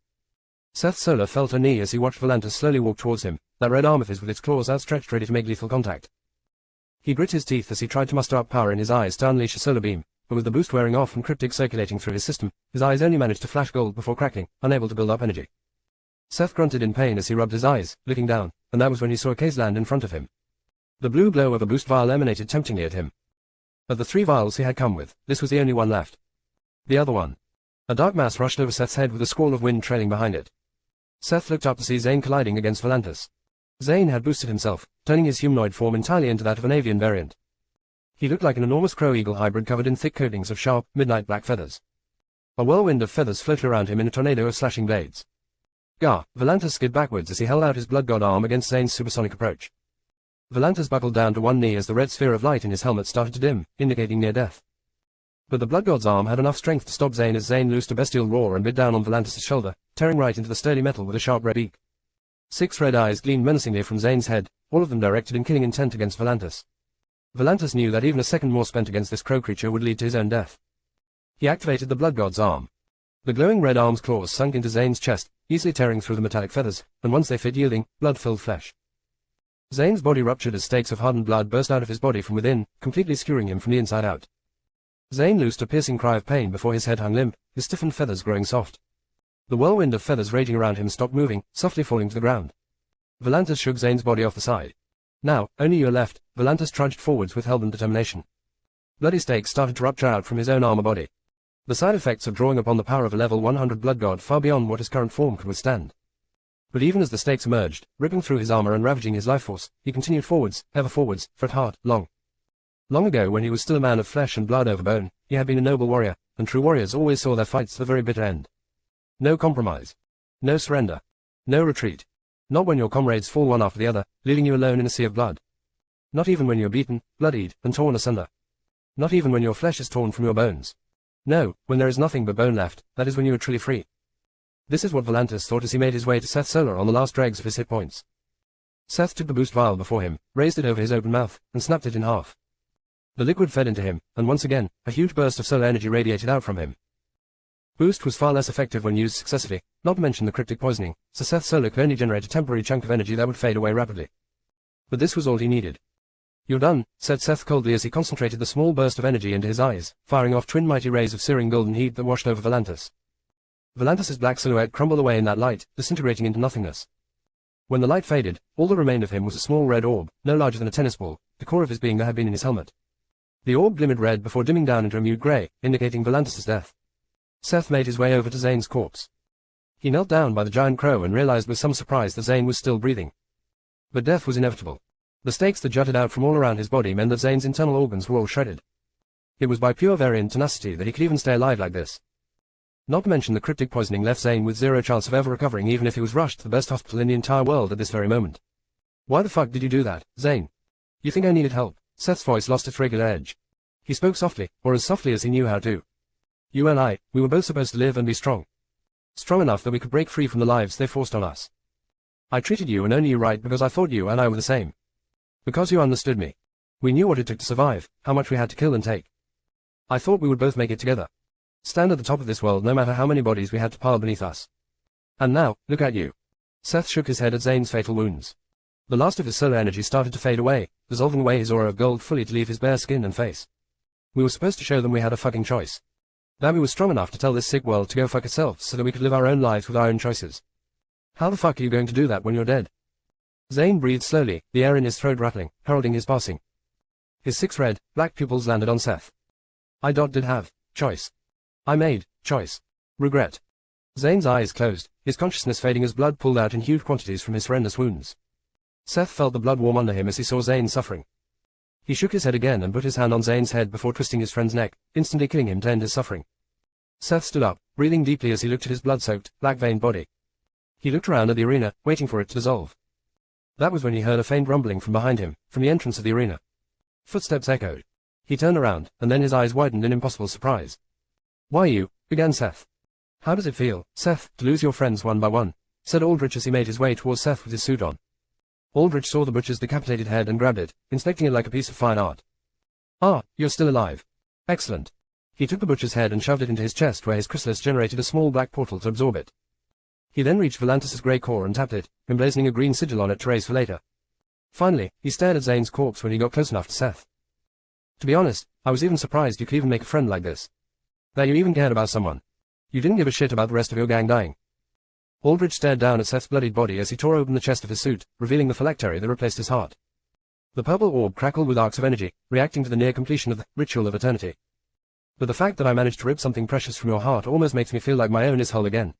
[SPEAKER 1] Seth Solar felt a knee as he watched Volantis slowly walk towards him, that red arm of his with its claws outstretched ready to make lethal contact. He grit his teeth as he tried to muster up power in his eyes to unleash a solar beam, but with the boost wearing off and cryptic circulating through his system, his eyes only managed to flash gold before cracking, unable to build up energy. Seth grunted in pain as he rubbed his eyes, looking down, and that was when he saw a case land in front of him. The blue glow of a boost vial emanated temptingly at him. Of the 3 vials he had come with, this was the only one left. The other one. A dark mass rushed over Seth's head with a squall of wind trailing behind it. Seth looked up to see Zane colliding against Volantis. Zane had boosted himself, turning his humanoid form entirely into that of an avian variant. He looked like an enormous crow-eagle hybrid covered in thick coatings of sharp, midnight black feathers. A whirlwind of feathers floated around him in a tornado of slashing blades. Gah! Volantis skid backwards as he held out his blood god arm against Zane's supersonic approach. Volantis buckled down to one knee as the red sphere of light in his helmet started to dim, indicating near death. But the blood god's arm had enough strength to stop Zane as Zane loosed a bestial roar and bit down on Volantis' shoulder, tearing right into the sturdy metal with a sharp red beak. 6 red eyes gleamed menacingly from Zane's head, all of them directed in killing intent against Volantis. Volantis knew that even a second more spent against this crow creature would lead to his own death. He activated the blood god's arm. The glowing red arm's claws sunk into Zane's chest, easily tearing through the metallic feathers, and once they fit yielding, blood-filled flesh. Zane's body ruptured as stakes of hardened blood burst out of his body from within, completely skewering him from the inside out. Zane loosed a piercing cry of pain before his head hung limp, his stiffened feathers growing soft. The whirlwind of feathers raging around him stopped moving, softly falling to the ground. Volantis shook Zane's body off the side. Now, only you are left, Volantis trudged forwards with hell and determination. Bloody stakes started to rupture out from his own armor body. The side effects of drawing upon the power of a level 100 blood god far beyond what his current form could withstand. But even as the stakes emerged, ripping through his armor and ravaging his life force, he continued forwards, ever forwards, for at heart, long. Long ago, when he was still a man of flesh and blood over bone, he had been a noble warrior, and true warriors always saw their fights to the very bitter end. No compromise. No surrender. No retreat. Not when your comrades fall one after the other, leaving you alone in a sea of blood. Not even when you're beaten, bloodied, and torn asunder. Not even when your flesh is torn from your bones. No, when there is nothing but bone left, that is when you are truly free. This is what Volantis thought as he made his way to Seth Solar on the last dregs of his hit points. Seth took the boost vial before him, raised it over his open mouth, and snapped it in half. The liquid fed into him, and once again, a huge burst of solar energy radiated out from him. Boost was far less effective when used successively, not to mention the cryptic poisoning, so Seth Solar could only generate a temporary chunk of energy that would fade away rapidly. But this was all he needed. You're done, said Seth coldly as he concentrated the small burst of energy into his eyes, firing off twin mighty rays of searing golden heat that washed over Volantis. Volantis' black silhouette crumbled away in that light, disintegrating into nothingness. When the light faded, all that remained of him was a small red orb, no larger than a tennis ball, the core of his being that had been in his helmet. The orb glimmered red before dimming down into a mute grey, indicating Volantis' death. Seth made his way over to Zane's corpse. He knelt down by the giant crow and realized with some surprise that Zane was still breathing. But death was inevitable. The stakes that jutted out from all around his body meant that Zane's internal organs were all shredded. It was by pure variant tenacity that he could even stay alive like this. Not to mention the cryptic poisoning left Zane with zero chance of ever recovering even if he was rushed to the best hospital in the entire world at this very moment. Why the fuck did you do that, Zane? You think I needed help? Seth's voice lost its regular edge. He spoke softly, or as softly as he knew how to. You and I, we were both supposed to live and be strong. Strong enough that we could break free from the lives they forced on us. I treated you and only you right because I thought you and I were the same. Because you understood me. We knew what it took to survive, how much we had to kill and take. I thought we would both make it together. Stand at the top of this world no matter how many bodies we had to pile beneath us. And now, look at you. Seth shook his head at Zane's fatal wounds. The last of his solar energy started to fade away, dissolving away his aura of gold fully to leave his bare skin and face. We were supposed to show them we had a fucking choice. That we were strong enough to tell this sick world to go fuck itself so that we could live our own lives with our own choices. How the fuck are you going to do that when you're dead? Zane breathed slowly, the air in his throat rattling, heralding his passing. His 6 red, black pupils landed on Seth. I did have choice. I made choice. Regret. Zane's eyes closed, his consciousness fading as blood pulled out in huge quantities from his horrendous wounds. Seth felt the blood warm under him as he saw Zane suffering. He shook his head again and put his hand on Zane's head before twisting his friend's neck, instantly killing him to end his suffering. Seth stood up, breathing deeply as he looked at his blood-soaked, black-veined body. He looked around at the arena, waiting for it to dissolve. That was when he heard a faint rumbling from behind him, from the entrance of the arena. Footsteps echoed. He turned around, and then his eyes widened in impossible surprise. Why you? Began Seth. How does it feel, Seth, to lose your friends one by one? Said Aldrich as he made his way towards Seth with his suit on. Aldrich saw the butcher's decapitated head and grabbed it, inspecting it like a piece of fine art. Ah, you're still alive. Excellent. He took the butcher's head and shoved it into his chest where his chrysalis generated a small black portal to absorb it. He then reached Volantis' grey core and tapped it, emblazoning a green sigil on it to raise for later. Finally, he stared at Zane's corpse when he got close enough to Seth. To be honest, I was even surprised you could even make a friend like this. That you even cared about someone. You didn't give a shit about the rest of your gang dying. Aldrich stared down at Seth's bloodied body as he tore open the chest of his suit, revealing the phylactery that replaced his heart. The purple orb crackled with arcs of energy, reacting to the near completion of the ritual of eternity. But the fact that I managed to rip something precious from your heart almost makes me feel like my own is whole again.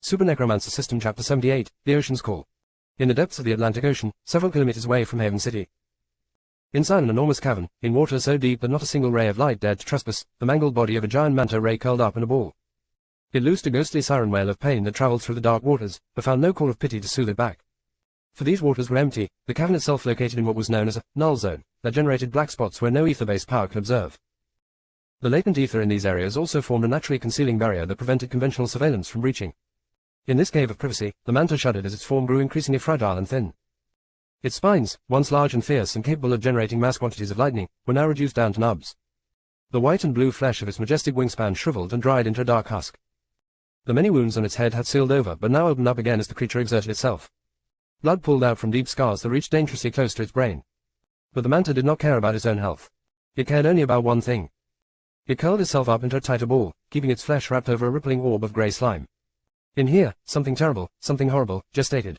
[SPEAKER 1] Super Necromancer System Chapter 78, The Ocean's Call. In the depths of the Atlantic Ocean, several kilometers away from Haven City. Inside an enormous cavern, in water so deep that not a single ray of light dared to trespass, the mangled body of a giant manta ray curled up in a ball. It loosed a ghostly siren wail of pain that travelled through the dark waters, but found no call of pity to soothe it back. For these waters were empty, the cavern itself located in what was known as a null zone, that generated black spots where no ether-based power could observe. The latent ether in these areas also formed a naturally concealing barrier that prevented conventional surveillance from reaching. In this cave of privacy, the manta shuddered as its form grew increasingly fragile and thin. Its spines, once large and fierce and capable of generating mass quantities of lightning, were now reduced down to nubs. The white and blue flesh of its majestic wingspan shriveled and dried into a dark husk. The many wounds on its head had sealed over but now opened up again as the creature exerted itself. Blood pooled out from deep scars that reached dangerously close to its brain. But the manta did not care about its own health. It cared only about one thing. It curled itself up into a tighter ball, keeping its flesh wrapped over a rippling orb of grey slime. In here, something terrible, something horrible, gestated.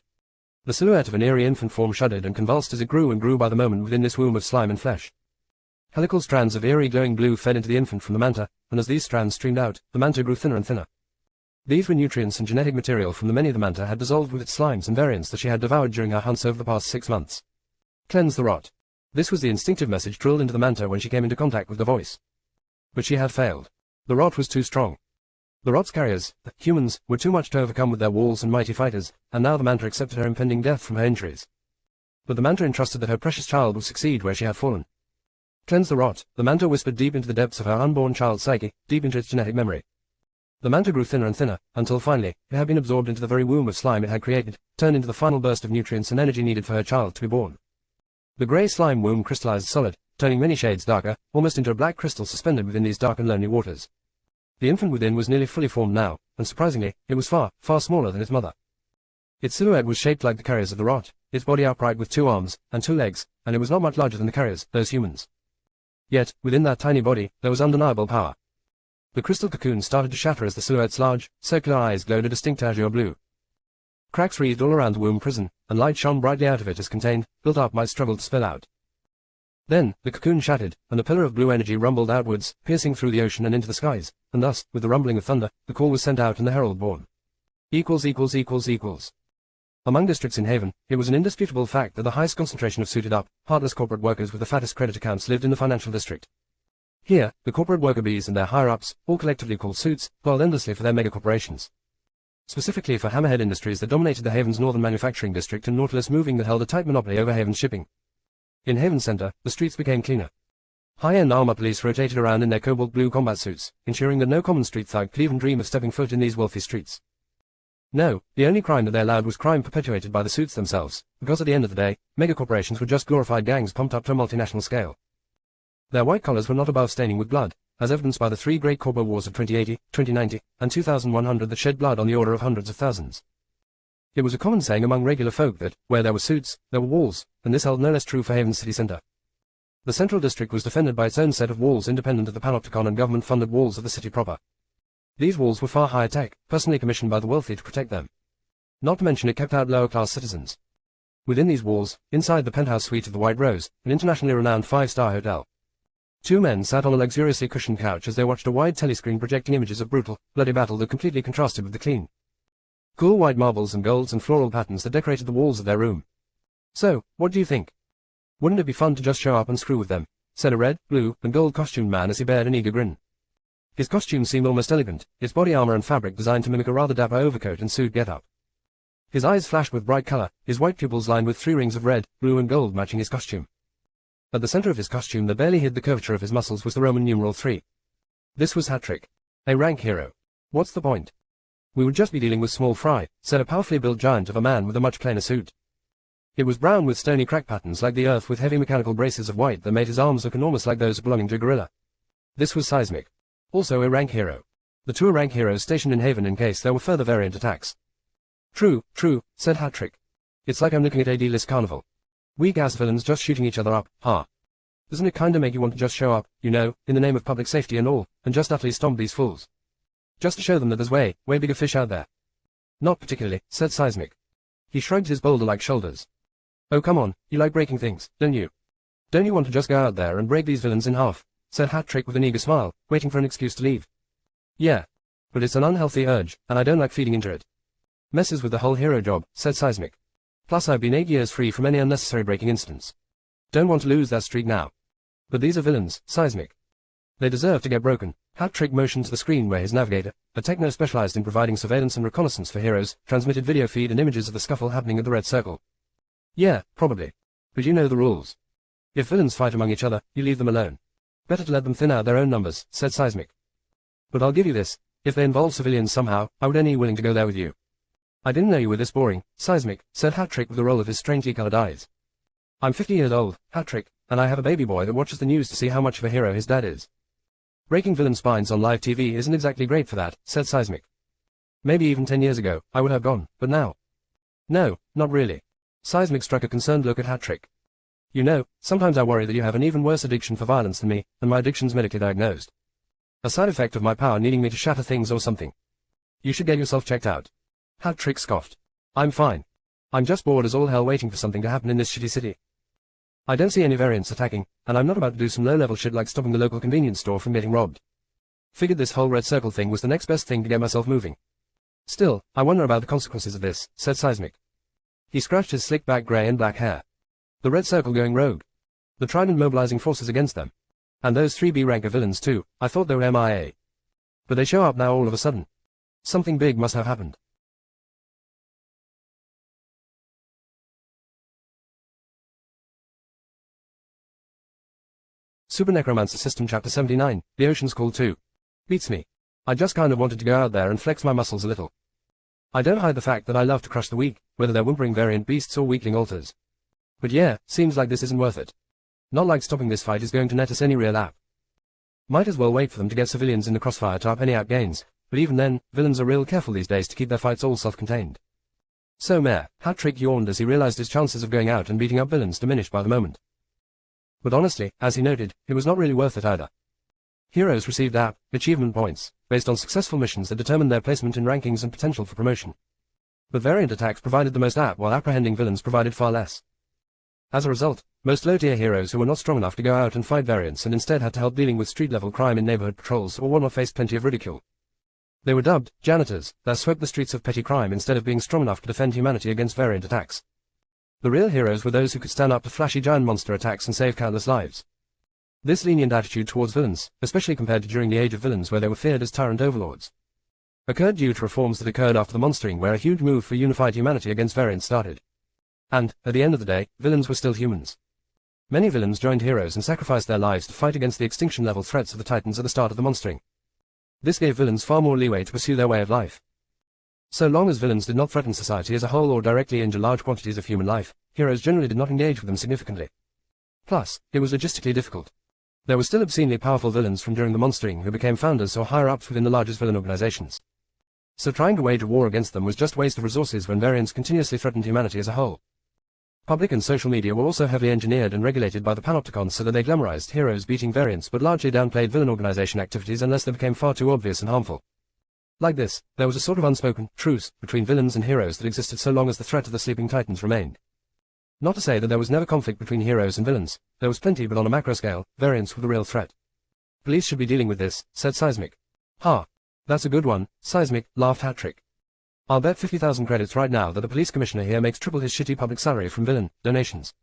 [SPEAKER 1] The silhouette of an eerie infant form shuddered and convulsed as it grew and grew by the moment within this womb of slime and flesh. Helical strands of eerie glowing blue fed into the infant from the manta, and as these strands streamed out, the manta grew thinner and thinner. These were nutrients and genetic material from the many the manta had dissolved with its slimes and variants that she had devoured during her hunts over the past 6 months. Cleanse the rot. This was the instinctive message drilled into the manta when she came into contact with the voice. But she had failed. The rot was too strong. The rot's carriers, the humans, were too much to overcome with their walls and mighty fighters, and now the manta accepted her impending death from her injuries. But the manta entrusted that her precious child would succeed where she had fallen. Cleanse the rot, the manta whispered deep into the depths of her unborn child's psyche, deep into its genetic memory. The manta grew thinner and thinner, until finally, it had been absorbed into the very womb of slime it had created, turned into the final burst of nutrients and energy needed for her child to be born. The grey slime womb crystallized solid, turning many shades darker, almost into a black crystal suspended within these dark and lonely waters. The infant within was nearly fully formed now, and surprisingly, it was far, far smaller than its mother. Its silhouette was shaped like the carriers of the rot, its body upright with 2 arms, and 2 legs, and it was not much larger than the carriers, those humans. Yet, within that tiny body, there was undeniable power. The crystal cocoon started to shatter as the silhouette's large, circular eyes glowed a distinct azure blue. Cracks wreathed all around the womb prison, and light shone brightly out of it as contained, built up might struggle to spill out. Then, the cocoon shattered, and a pillar of blue energy rumbled outwards, piercing through the ocean and into the skies, and thus, with the rumbling of thunder, the call was sent out and the herald born. Among districts in Haven, it was an indisputable fact that the highest concentration of suited-up, heartless corporate workers with the fattest credit accounts lived in the financial district. Here, the corporate worker bees and their higher-ups, all collectively called suits, toiled endlessly for their megacorporations. Specifically for Hammerhead Industries that dominated the Haven's northern manufacturing district and Nautilus Moving that held a tight monopoly over Haven's shipping. In Haven Center, the streets became cleaner. High-end armor police rotated around in their cobalt blue combat suits, ensuring that no common street thug could even dream of stepping foot in these wealthy streets. No, the only crime that they allowed was crime perpetuated by the suits themselves, because at the end of the day, megacorporations were just glorified gangs pumped up to a multinational scale. Their white collars were not above staining with blood, as evidenced by the three great corpo wars of 2080, 2090, and 2100 that shed blood on the order of hundreds of thousands. It was a common saying among regular folk that, where there were suits, there were walls, and this held no less true for Haven's city centre. The central district was defended by its own set of walls independent of the panopticon and government-funded walls of the city proper. These walls were far higher tech, personally commissioned by the wealthy to protect them. Not to mention it kept out lower-class citizens. Within these walls, inside the penthouse suite of the White Rose, an internationally renowned five-star hotel. Two men sat on a luxuriously cushioned couch as they watched a wide telescreen projecting images of brutal, bloody battle that completely contrasted with the clean, cool white marbles and golds and floral patterns that decorated the walls of their room. So, what do you think? Wouldn't it be fun to just show up and screw with them? Said a red, blue, and gold costumed man as he bared an eager grin. His costume seemed almost elegant, its body armor and fabric designed to mimic a rather dapper overcoat and suit get-up. His eyes flashed with bright color, his white pupils lined with 3 rings of red, blue and gold matching his costume. At the center of his costume that barely hid the curvature of his muscles was the Roman numeral 3. This was Hattrick. A rank hero. What's the point? We would just be dealing with small fry, said a powerfully built giant of a man with a much plainer suit. It was brown with stony crack patterns like the earth with heavy mechanical braces of white that made his arms look enormous like those belonging to a gorilla. This was Seismic. Also a rank hero. The two rank heroes stationed in Haven in case there were further variant attacks. True, said Hattrick. It's like I'm looking at a D-list carnival. Weak-ass villains just shooting each other up, huh? Doesn't it kinda make you want to just show up, you know, in the name of public safety and all, and just utterly stomp these fools? Just to show them that there's way bigger fish out there. Not particularly, said Seismic. He shrugged his boulder-like shoulders. Oh come on, you like breaking things, don't you? Don't you want to just go out there and break these villains in half? Said Hattrick with an eager smile, waiting for an excuse to leave. Yeah. But it's an unhealthy urge, and I don't like feeding into it. Messes with the whole hero job, said Seismic. Plus I've been 8 years free from any unnecessary breaking incidents. Don't want to lose that streak now. But these are villains, Seismic. They deserve to get broken. Hattrick motioned to the screen where his navigator, a techno specialized in providing surveillance and reconnaissance for heroes, transmitted video feed and images of the scuffle happening at the Red Circle. Yeah, probably. But you know the rules. If villains fight among each other, you leave them alone. Better to let them thin out their own numbers, said Seismic. But I'll give you this. If they involve civilians somehow, I would only be willing to go there with you. I didn't know you were this boring, Seismic, said Hattrick with a roll of his strangely colored eyes. I'm 50 years old, Hattrick, and I have a baby boy that watches the news to see how much of a hero his dad is. Breaking villain spines on live TV isn't exactly great for that, said Seismic. Maybe even 10 years ago, I would have gone, but now. No, not really. Seismic struck a concerned look at Hattrick. You know, sometimes I worry that you have an even worse addiction for violence than me, and my addiction's medically diagnosed. A side effect of my power needing me to shatter things or something. You should get yourself checked out. Hattrick scoffed. I'm fine. I'm just bored as all hell waiting for something to happen in this shitty city. I don't see any variants attacking, and I'm not about to do some low-level shit like stopping the local convenience store from getting robbed. Figured this whole Red Circle thing was the next best thing to get myself moving. Still, I wonder about the consequences of this, said Seismic. He scratched his slick-back grey and black hair. The Red Circle going rogue. The Trident mobilizing forces against them. And those 3 B-ranker villains too, I thought they were MIA. But they show up now all of a sudden. Something big must have happened. Super Necromancer System Chapter 79, The Ocean's Call 2. Beats me. I just kind of wanted to go out there and flex my muscles a little. I don't hide the fact that I love to crush the weak, whether they're whimpering variant beasts or weakling alters. But yeah, seems like this isn't worth it. Not like stopping this fight is going to net us any real app. Might as well wait for them to get civilians in the crossfire to up any app gains, but even then, villains are real careful these days to keep their fights all self-contained. So Hattrick yawned as he realized his chances of going out and beating up villains diminished by the moment. But honestly, as he noted, it was not really worth it either. Heroes received achievement points, based on successful missions that determined their placement in rankings and potential for promotion. But variant attacks provided the most while apprehending villains provided far less. As a result, most low-tier heroes who were not strong enough to go out and fight variants and instead had to help dealing with street-level crime in neighborhood patrols or whatnot faced plenty of ridicule. They were dubbed janitors that swept the streets of petty crime instead of being strong enough to defend humanity against variant attacks. The real heroes were those who could stand up to flashy giant monster attacks and save countless lives. This lenient attitude towards villains, especially compared to during the Age of Villains where they were feared as tyrant overlords, occurred due to reforms that occurred after the Monstering where a huge move for unified humanity against variants started. And, at the end of the day, villains were still humans. Many villains joined heroes and sacrificed their lives to fight against the extinction-level threats of the Titans at the start of the Monstering. This gave villains far more leeway to pursue their way of life. So long as villains did not threaten society as a whole or directly injure large quantities of human life, heroes generally did not engage with them significantly. Plus, it was logistically difficult. There were still obscenely powerful villains from during the Monstering who became founders or higher-ups within the largest villain organizations. So trying to wage a war against them was just waste of resources when variants continuously threatened humanity as a whole. Public and social media were also heavily engineered and regulated by the panopticons so that they glamorized heroes beating variants but largely downplayed villain organization activities unless they became far too obvious and harmful. Like this, there was a sort of unspoken truce between villains and heroes that existed so long as the threat of the sleeping titans remained. Not to say that there was never conflict between heroes and villains, there was plenty but on a macro scale, variants were the real threat. Police should be dealing with this, said Seismic. Ha! That's a good one, Seismic, laughed Hattrick. I'll bet 50,000 credits right now that the police commissioner here makes triple his shitty public salary from villain donations.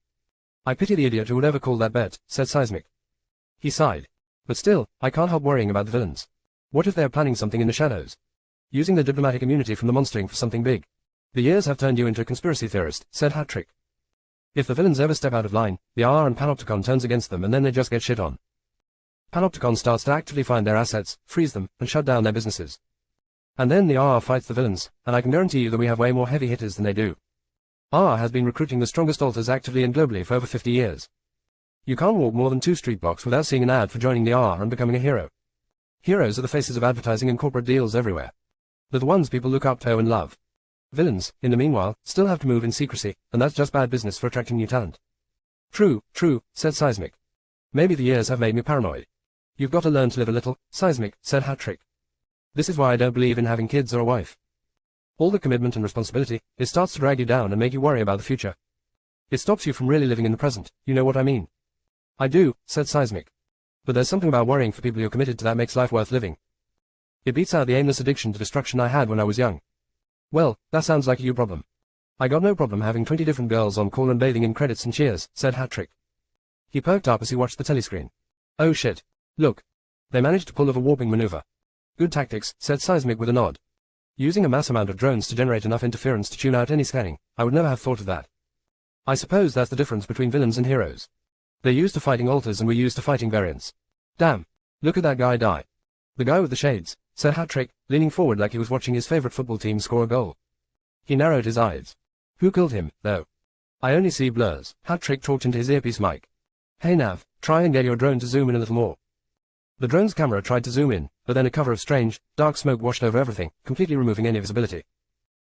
[SPEAKER 1] I pity the idiot who would ever call that bet, said Seismic. He sighed. But still, I can't help worrying about the villains. What if they are planning something in the shadows? Using their diplomatic immunity from the Monstering for something big. The years have turned you into a conspiracy theorist, said Hattrick. If the villains ever step out of line, the R and Panopticon turns against them and then they just get shit on. Panopticon starts to actively find their assets, freeze them, and shut down their businesses. And then the RR fights the villains, and I can guarantee you that we have way more heavy hitters than they do. RR has been recruiting the strongest alters actively and globally for over 50 years. You can't walk more than 2 street blocks without seeing an ad for joining the RR and becoming a hero. Heroes are the faces of advertising and corporate deals everywhere. They're the ones people look up to and love. Villains, in the meanwhile, still have to move in secrecy, and that's just bad business for attracting new talent. True, said Seismic. Maybe the years have made me paranoid. You've got to learn to live a little, Seismic, said Hattrick. This is why I don't believe in having kids or a wife. All the commitment and responsibility, it starts to drag you down and make you worry about the future. It stops you from really living in the present, you know what I mean? I do, said Seismic. But there's something about worrying for people you're committed to that makes life worth living. It beats out the aimless addiction to destruction I had when I was young. Well, that sounds like a you problem. I got no problem having 20 different girls on call and bathing in credits and cheers, said Hattrick. He perked up as he watched the telescreen. Oh shit. Look. They managed to pull off a warping maneuver. Good tactics, said Seismic with a nod. Using a mass amount of drones to generate enough interference to tune out any scanning, I would never have thought of that. I suppose that's the difference between villains and heroes. They're used to fighting alters and we're used to fighting variants. Damn. Look at that guy die. The guy with the shades, said Hattrick, leaning forward like he was watching his favorite football team score a goal. He narrowed his eyes. Who killed him, though? I only see blurs. Hattrick talked into his earpiece mic. Hey Nav, try and get your drone to zoom in a little more. The drone's camera tried to zoom in, but then a cover of strange, dark smoke washed over everything, completely removing any visibility.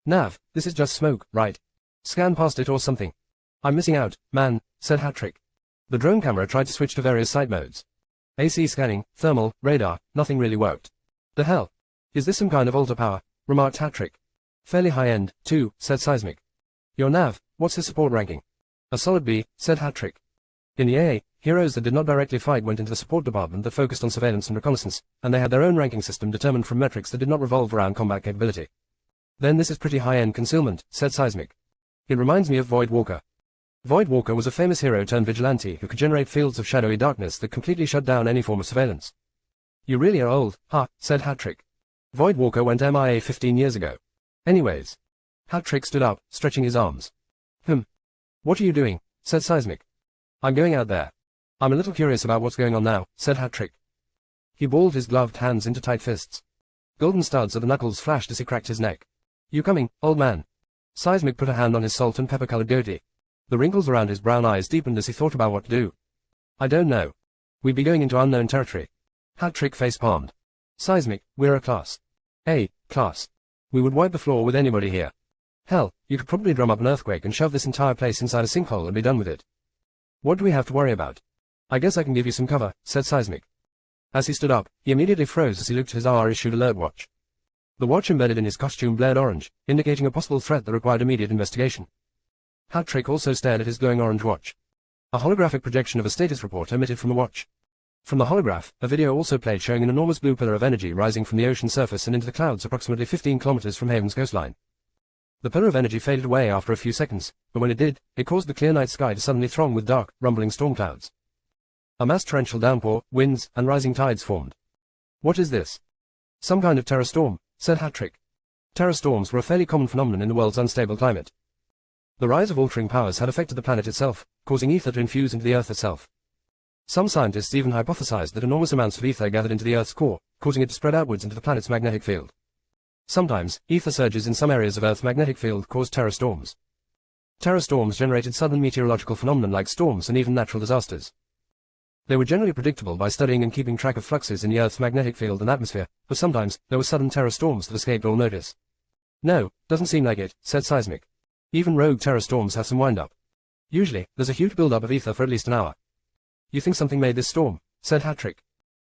[SPEAKER 1] Nav, this is just smoke, right? Scan past it or something. I'm missing out, man, said Hattrick. The drone camera tried to switch to various sight modes. AC scanning, thermal, radar, nothing really worked. The hell? Is this some kind of alter power? Remarked Hattrick. Fairly high-end, too, said Seismic. Your Nav, what's his support ranking? A solid B, said Hattrick. In the AA, heroes that did not directly fight went into the support department that focused on surveillance and reconnaissance, and they had their own ranking system determined from metrics that did not revolve around combat capability. Then this is pretty high-end concealment, said Seismic. It reminds me of Void Walker. Void Walker was a famous hero turned vigilante who could generate fields of shadowy darkness that completely shut down any form of surveillance. You really are old, said Hattrick. Void Walker went MIA 15 years ago. Anyways. Hattrick stood up, stretching his arms. What are you doing? Said Seismic. I'm going out there. I'm a little curious about what's going on now, said Hattrick. He balled his gloved hands into tight fists. Golden studs of the knuckles flashed as he cracked his neck. You coming, old man? Seismic put a hand on his salt and pepper-colored goatee. The wrinkles around his brown eyes deepened as he thought about what to do. I don't know. We'd be going into unknown territory. Hattrick face-palmed. Seismic, we're a class. A class. We would wipe the floor with anybody here. Hell, you could probably drum up an earthquake and shove this entire place inside a sinkhole and be done with it. What do we have to worry about? I guess I can give you some cover, said Seismic. As he stood up, he immediately froze as he looked at his R-issued alert watch. The watch embedded in his costume blared orange, indicating a possible threat that required immediate investigation. Hat-Trick also stared at his glowing orange watch. A holographic projection of a status report emitted from the watch. From the holograph, a video also played showing an enormous blue pillar of energy rising from the ocean surface and into the clouds approximately 15 kilometers from Haven's coastline. The pillar of energy faded away after a few seconds, but when it did, it caused the clear night sky to suddenly throng with dark, rumbling storm clouds. A mass torrential downpour, winds, and rising tides formed. What is this? Some kind of terror storm, said Hat-Trick. Terror storms were a fairly common phenomenon in the world's unstable climate. The rise of altering powers had affected the planet itself, causing ether to infuse into the Earth itself. Some scientists even hypothesized that enormous amounts of ether gathered into the Earth's core, causing it to spread outwards into the planet's magnetic field. Sometimes, ether surges in some areas of Earth's magnetic field caused terror storms. Terror storms generated sudden meteorological phenomena like storms and even natural disasters. They were generally predictable by studying and keeping track of fluxes in the Earth's magnetic field and atmosphere, but sometimes, there were sudden terror storms that escaped all notice. No, doesn't seem like it, said Seismic. Even rogue terror storms have some wind-up. Usually, there's a huge build-up of ether for at least an hour. You think something made this storm? Said Hat-Trick.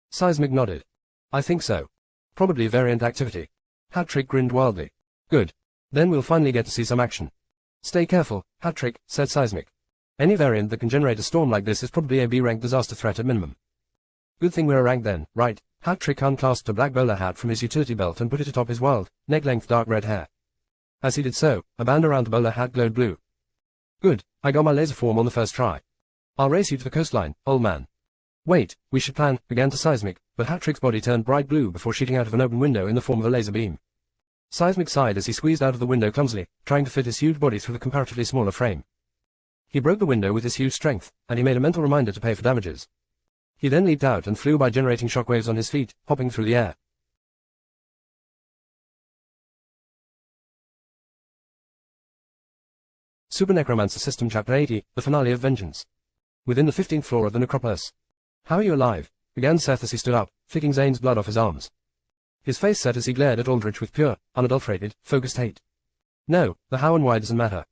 [SPEAKER 1] Seismic nodded. I think so. Probably variant activity. Hat-Trick grinned wildly. Good. Then we'll finally get to see some action. Stay careful, Hat-Trick, said Seismic. Any variant that can generate a storm like this is probably a B-rank disaster threat at minimum. Good thing we're a rank then, right? Hat-Trick unclasped a black bowler hat from his utility belt and put it atop his wild, neck-length dark red hair. As he did so, a band around the bowler hat glowed blue. Good, I got my laser form on the first try. I'll race you to the coastline, old man. Wait, we should plan, began to Seismic, but Hat-Trick's body turned bright blue before shooting out of an open window in the form of a laser beam. Seismic sighed as he squeezed out of the window clumsily, trying to fit his huge body through the comparatively smaller frame. He broke the window with his huge strength, and he made a mental reminder to pay for damages. He then leaped out and flew by generating shockwaves on his feet, hopping through the air. Super Necromancer System Chapter 80, The Finale of Vengeance. Within the 15th floor of the Necropolis. How are you alive? Began Seth as he stood up, flicking Zane's blood off his arms. His face set as he glared at Aldrich with pure, unadulterated, focused hate. No, the how and why doesn't matter.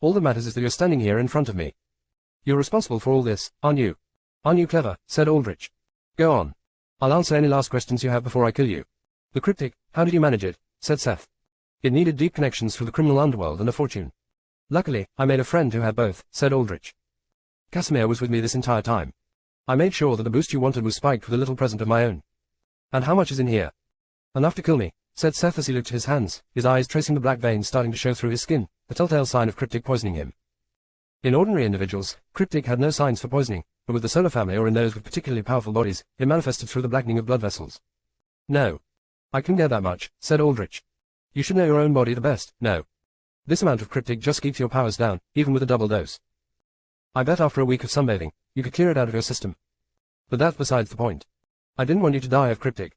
[SPEAKER 1] All that matters is that you're standing here in front of me. You're responsible for all this, aren't you? Aren't you clever? Said Aldrich. Go on. I'll answer any last questions you have before I kill you. The cryptic, how did you manage it? Said Seth. It needed deep connections through the criminal underworld and a fortune. Luckily, I made a friend who had both, said Aldrich. Casimir was with me this entire time. I made sure that the boost you wanted was spiked with a little present of my own. And how much is in here? Enough to kill me, said Seth as he looked at his hands, his eyes tracing the black veins starting to show through his skin, the telltale sign of cryptic poisoning him. In ordinary individuals, cryptic had no signs for poisoning, but with the solar family or in those with particularly powerful bodies, it manifested through the blackening of blood vessels. No. I can get that much, said Aldrich. You should know your own body the best, no. This amount of cryptic just keeps your powers down, even with a double dose. I bet after a week of sunbathing, you could clear it out of your system. But that's besides the point. I didn't want you to die of cryptic.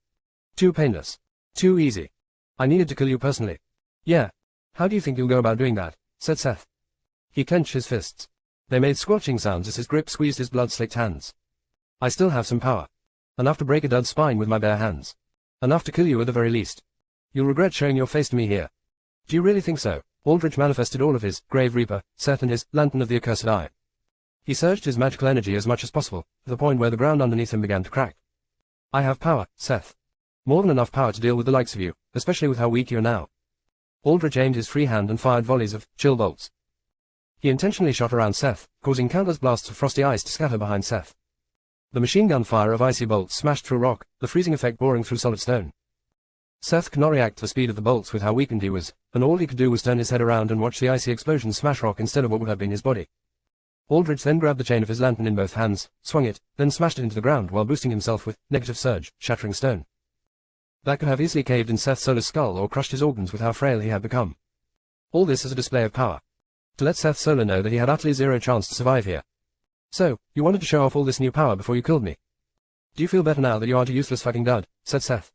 [SPEAKER 1] Too painless. Too easy. I needed to kill you personally. Yeah. How do you think you'll go about doing that? Said Seth. He clenched his fists. They made squelching sounds as his grip squeezed his blood-slicked hands. I still have some power. Enough to break a dud's spine with my bare hands. Enough to kill you at the very least. You'll regret showing your face to me here. Do you really think so? Aldrich manifested all of his Grave Reaper, Seth and his Lantern of the Accursed Eye. He surged his magical energy as much as possible, to the point where the ground underneath him began to crack. I have power, Seth. More than enough power to deal with the likes of you, especially with how weak you are now. Aldrich aimed his free hand and fired volleys of chill bolts. He intentionally shot around Seth, causing countless blasts of frosty ice to scatter behind Seth. The machine gun fire of icy bolts smashed through rock, the freezing effect boring through solid stone. Seth could not react to the speed of the bolts with how weakened he was, and all he could do was turn his head around and watch the icy explosion smash rock instead of what would have been his body. Aldrich then grabbed the chain of his lantern in both hands, swung it, then smashed it into the ground while boosting himself with negative surge, shattering stone. That could have easily caved in Seth Solar's skull or crushed his organs with how frail he had become. All this as a display of power. To let Seth Solar know that he had utterly zero chance to survive here. So, you wanted to show off all this new power before you killed me. Do you feel better now that you aren't a useless fucking dud? Said Seth.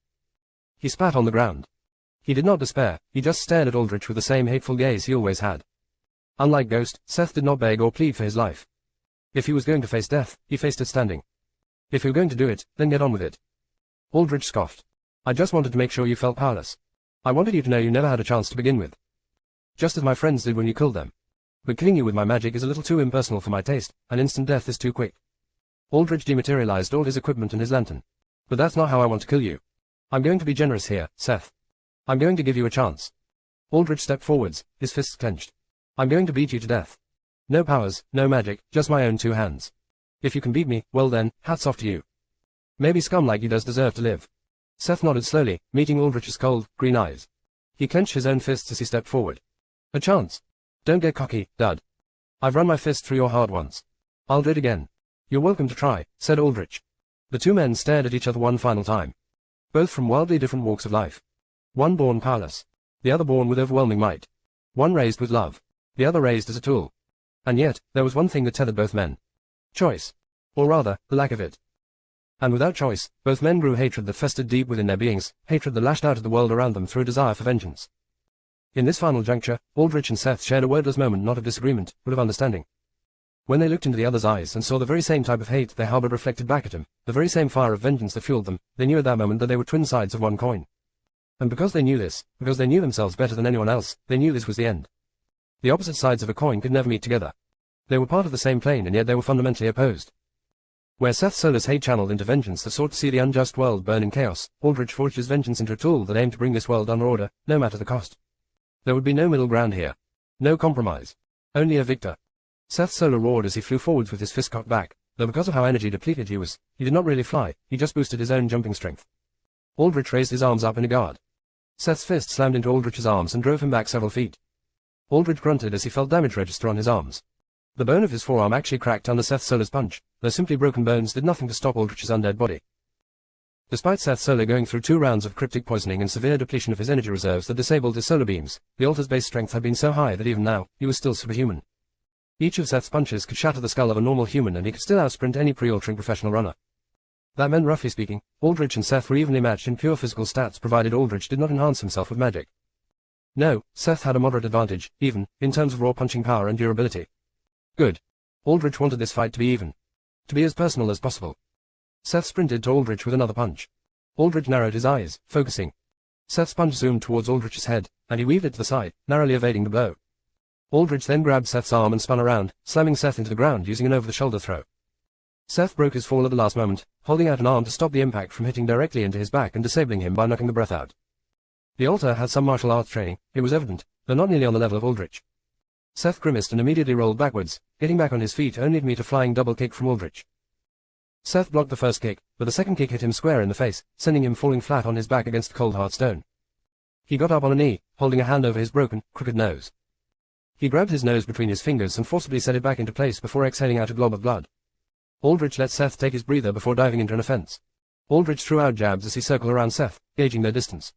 [SPEAKER 1] He spat on the ground. He did not despair, he just stared at Aldrich with the same hateful gaze he always had. Unlike Ghost, Seth did not beg or plead for his life. If he was going to face death, he faced it standing. If you were going to do it, then get on with it. Aldrich scoffed. I just wanted to make sure you felt powerless. I wanted you to know you never had a chance to begin with. Just as my friends did when you killed them. But killing you with my magic is a little too impersonal for my taste, and instant death is too quick. Aldrich dematerialized all his equipment and his lantern. But that's not how I want to kill you. I'm going to be generous here, Seth. I'm going to give you a chance. Aldrich stepped forwards, his fists clenched. I'm going to beat you to death. No powers, no magic, just my own 2 hands. If you can beat me, well then, hats off to you. Maybe scum like you does deserve to live. Seth nodded slowly, meeting Aldrich's cold, green eyes. He clenched his own fists as he stepped forward. A chance. Don't get cocky, dud. I've run my fist through your heart once. I'll do it again. You're welcome to try, said Aldrich. The 2 men stared at each other one final time. Both from wildly different walks of life. One born powerless. The other born with overwhelming might. One raised with love. The other raised as a tool. And yet, there was one thing that tethered both men. Choice. Or rather, the lack of it. And without choice, both men grew hatred that festered deep within their beings, hatred that lashed out at the world around them through a desire for vengeance. In this final juncture, Aldrich and Seth shared a wordless moment not of disagreement, but of understanding. When they looked into the other's eyes and saw the very same type of hate they harbored reflected back at him, the very same fire of vengeance that fueled them, they knew at that moment that they were twin sides of one coin. And because they knew this, because they knew themselves better than anyone else, they knew this was the end. The opposite sides of a coin could never meet together. They were part of the same plane and yet they were fundamentally opposed. Where Seth Solar's hate channeled into vengeance that sought to see the unjust world burn in chaos, Aldrich forged his vengeance into a tool that aimed to bring this world under order, no matter the cost. There would be no middle ground here. No compromise. Only a victor. Seth Solar roared as he flew forwards with his fist cocked back, though because of how energy depleted he was, he did not really fly, he just boosted his own jumping strength. Aldrich raised his arms up in a guard. Seth's fist slammed into Aldrich's arms and drove him back several feet. Aldrich grunted as he felt damage register on his arms. The bone of his forearm actually cracked under Seth Solar's punch, though simply broken bones did nothing to stop Aldrich's undead body. Despite Seth Solar going through 2 rounds of cryptic poisoning and severe depletion of his energy reserves that disabled his solar beams, the altar's base strength had been so high that even now, he was still superhuman. Each of Seth's punches could shatter the skull of a normal human and he could still outsprint any pre-altering professional runner. That meant, roughly speaking, Aldrich and Seth were evenly matched in pure physical stats provided Aldrich did not enhance himself with magic. No, Seth had a moderate advantage, even, in terms of raw punching power and durability. Good. Aldrich wanted this fight to be even. To be as personal as possible. Seth sprinted to Aldrich with another punch. Aldrich narrowed his eyes, focusing. Seth's punch zoomed towards Aldrich's head, and he weaved it to the side, narrowly evading the blow. Aldrich then grabbed Seth's arm and spun around, slamming Seth into the ground using an over-the-shoulder throw. Seth broke his fall at the last moment, holding out an arm to stop the impact from hitting directly into his back and disabling him by knocking the breath out. The altar had some martial arts training, it was evident, though not nearly on the level of Aldrich. Seth grimaced and immediately rolled backwards, getting back on his feet only to meet a flying double kick from Aldrich. Seth blocked the first kick, but the second kick hit him square in the face, sending him falling flat on his back against the cold hard stone. He got up on a knee, holding a hand over his broken, crooked nose. He grabbed his nose between his fingers and forcibly set it back into place before exhaling out a glob of blood. Aldrich let Seth take his breather before diving into an offense. Aldrich threw out jabs as he circled around Seth, gauging their distance.